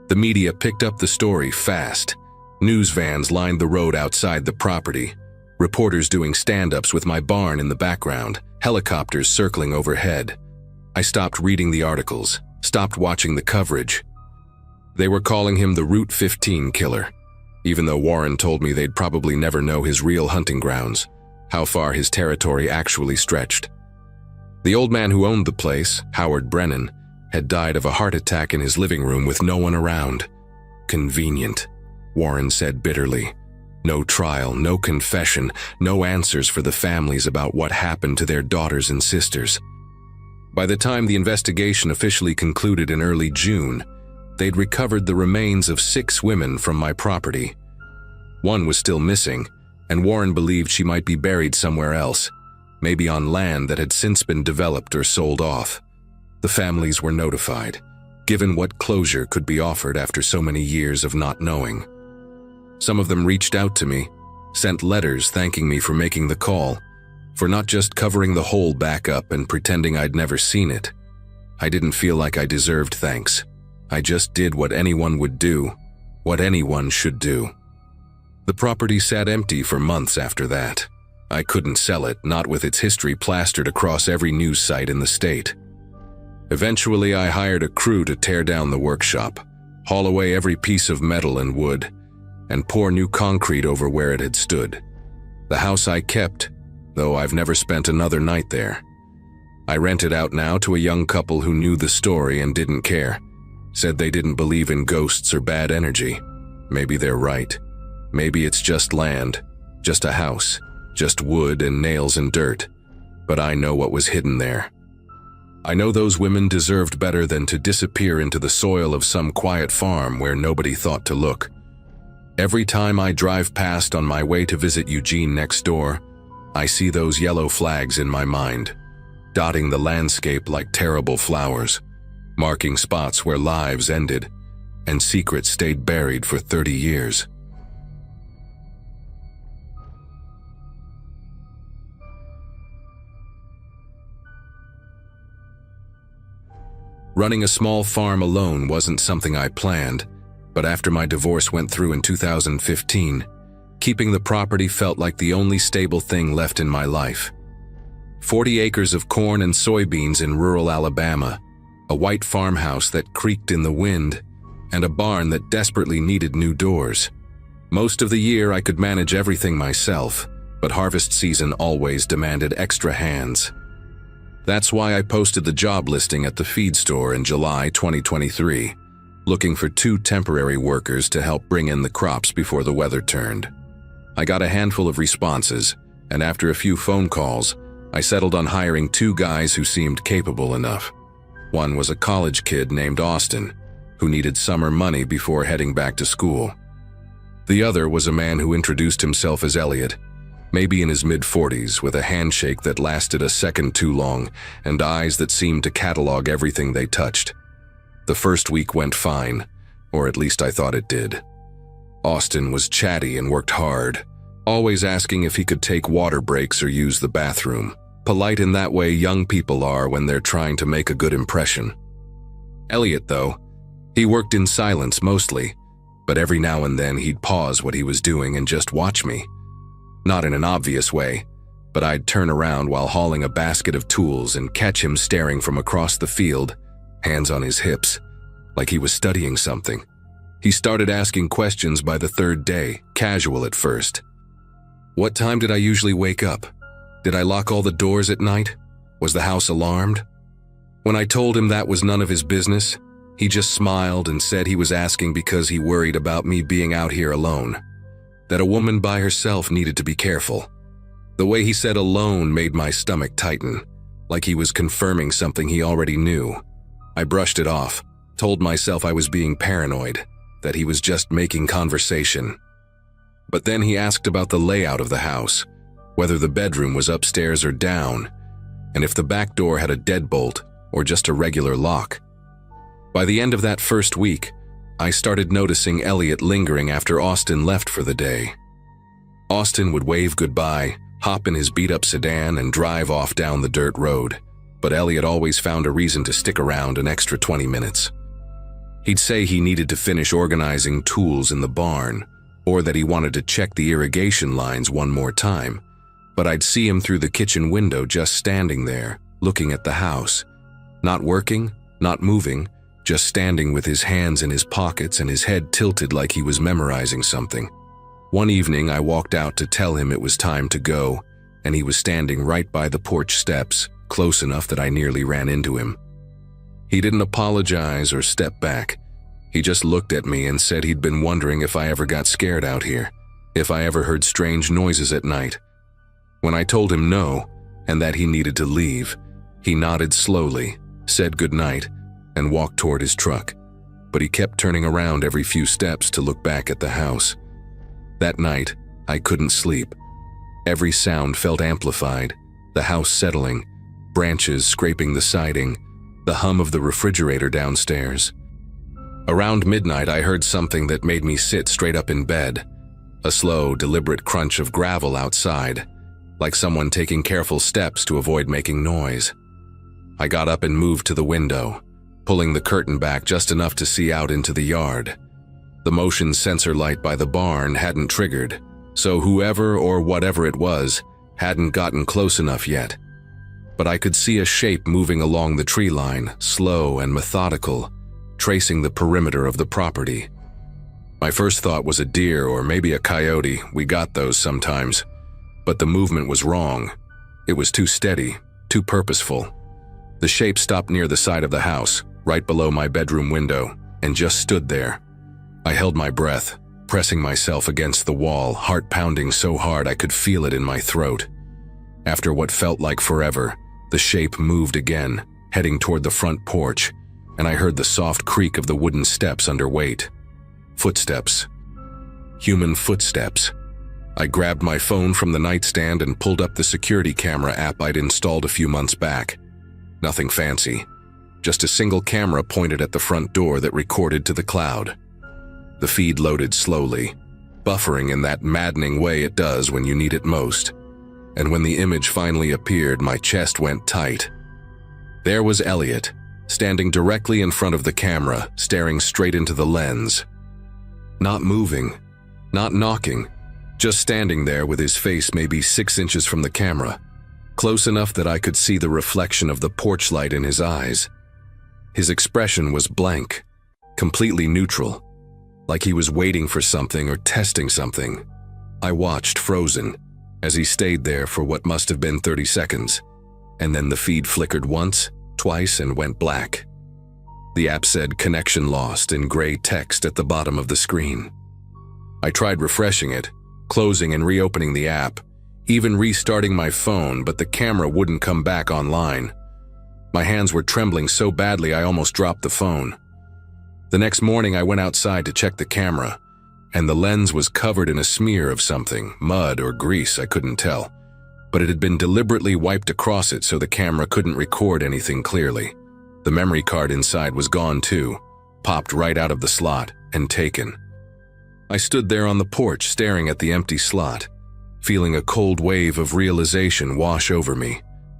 The media picked up the story fast. News vans lined the road outside the property. Reporters doing stand-ups with my barn in the background. Helicopters circling overhead. I stopped reading the articles, stopped watching the coverage. They were calling him the Route 15 killer, even though Warren told me they'd probably never know his real hunting grounds, how far his territory actually stretched. The old man who owned the place, Howard Brennan, had died of a heart attack in his living room with no one around. Convenient, Warren said bitterly. No trial, no confession, no answers for the families about what happened to their daughters and sisters. By the time the investigation officially concluded in early June, they'd recovered the remains of 6 women from my property. One was still missing, and Warren believed she might be buried somewhere else, maybe on land that had since been developed or sold off. The families were notified, given what closure could be offered after so many years of not knowing. Some of them reached out to me, sent letters thanking me for making the call, for not just covering the hole back up and pretending I'd never seen it. I didn't feel like I deserved thanks. I just did what anyone would do, what anyone should do. The property sat empty for months after that. I couldn't sell it, not with its history plastered across every news site in the state. Eventually, I hired a crew to tear down the workshop, haul away every piece of metal and wood, and pour new concrete over where it had stood. The house I kept, though I've never spent another night there. I rented out now to a young couple who knew the story and didn't care. Said they didn't believe in ghosts or bad energy. Maybe they're right. Maybe it's just land, just a house, just wood and nails and dirt. But I know what was hidden there. I know those women deserved better than to disappear into the soil of some quiet farm where nobody thought to look. Every time I drive past on my way to visit Eugene next door, I see those yellow flags in my mind, dotting the landscape like terrible flowers, marking spots where lives ended and secrets stayed buried for 30 years. Running a small farm alone wasn't something I planned, but after my divorce went through in 2015, keeping the property felt like the only stable thing left in my life. 40 acres of corn and soybeans in rural Alabama, a white farmhouse that creaked in the wind, and a barn that desperately needed new doors. Most of the year I could manage everything myself, but harvest season always demanded extra hands. That's why I posted the job listing at the feed store in July 2023, looking for 2 temporary workers to help bring in the crops before the weather turned. I got a handful of responses, and after a few phone calls, I settled on hiring 2 guys who seemed capable enough. One was a college kid named Austin, who needed summer money before heading back to school. The other was a man who introduced himself as Elliot, maybe in his mid-40s, with a handshake that lasted a second too long and eyes that seemed to catalog everything they touched. The first week went fine, or at least I thought it did. Austin was chatty and worked hard, always asking if he could take water breaks or use the bathroom. Polite in that way young people are when they're trying to make a good impression. Elliot, though, he worked in silence mostly, but every now and then he'd pause what he was doing and just watch me. Not in an obvious way, but I'd turn around while hauling a basket of tools and catch him staring from across the field, hands on his hips, like he was studying something. He started asking questions by the 3rd day, casual at first. What time did I usually wake up? Did I lock all the doors at night? Was the house alarmed? When I told him that was none of his business, he just smiled and said he was asking because he worried about me being out here alone, that a woman by herself needed to be careful. The way he said alone made my stomach tighten, like he was confirming something he already knew. I brushed it off, told myself I was being paranoid, that he was just making conversation. But then he asked about the layout of the house, whether the bedroom was upstairs or down, and if the back door had a deadbolt or just a regular lock. By the end of that first week, I started noticing Elliot lingering after Austin left for the day. Austin would wave goodbye, hop in his beat-up sedan and drive off down the dirt road, but Elliot always found a reason to stick around an extra 20 minutes. He'd say he needed to finish organizing tools in the barn, or that he wanted to check the irrigation lines one more time, but I'd see him through the kitchen window just standing there, looking at the house. Not working, not moving, just standing with his hands in his pockets and his head tilted like he was memorizing something. One evening I walked out to tell him it was time to go, and he was standing right by the porch steps, close enough that I nearly ran into him. He didn't apologize or step back. He just looked at me and said he'd been wondering if I ever got scared out here, if I ever heard strange noises at night. When I told him no, and that he needed to leave, he nodded slowly, said goodnight, and walked toward his truck, but he kept turning around every few steps to look back at the house. That night, I couldn't sleep. Every sound felt amplified, the house settling, branches scraping the siding, the hum of the refrigerator downstairs. Around midnight, I heard something that made me sit straight up in bed, a slow, deliberate crunch of gravel outside, like someone taking careful steps to avoid making noise. I got up and moved to the window, pulling the curtain back just enough to see out into the yard. The motion sensor light by the barn hadn't triggered, so whoever or whatever it was hadn't gotten close enough yet. But I could see a shape moving along the tree line, slow and methodical, tracing the perimeter of the property. My first thought was a deer or maybe a coyote. We got those sometimes. But the movement was wrong. It was too steady, too purposeful. The shape stopped near the side of the house, right below my bedroom window, and just stood there. I held my breath, pressing myself against the wall, heart pounding so hard I could feel it in my throat. After what felt like forever, the shape moved again, heading toward the front porch, and I heard the soft creak of the wooden steps under weight. Footsteps. Human footsteps. I grabbed my phone from the nightstand and pulled up the security camera app I'd installed a few months back. Nothing fancy, just a single camera pointed at the front door that recorded to the cloud. The feed loaded slowly, buffering in that maddening way it does when you need it most. And when the image finally appeared, my chest went tight. There was Elliot, standing directly in front of the camera, staring straight into the lens. Not moving, not knocking, just standing there with his face maybe 6 inches from the camera, close enough that I could see the reflection of the porch light in his eyes. His expression was blank, completely neutral, like he was waiting for something or testing something. I watched, frozen, as he stayed there for what must have been 30 seconds, and then the feed flickered once, twice, and went black. The app said "connection lost" in gray text at the bottom of the screen. I tried refreshing it, closing and reopening the app, even restarting my phone, but the camera wouldn't come back online. My hands were trembling so badly I almost dropped the phone. The next morning I went outside to check the camera, and the lens was covered in a smear of something, mud or grease, I couldn't tell, but it had been deliberately wiped across it so the camera couldn't record anything clearly. The memory card inside was gone too, popped right out of the slot and taken. I stood there on the porch staring at the empty slot, feeling a cold wave of realization wash over me.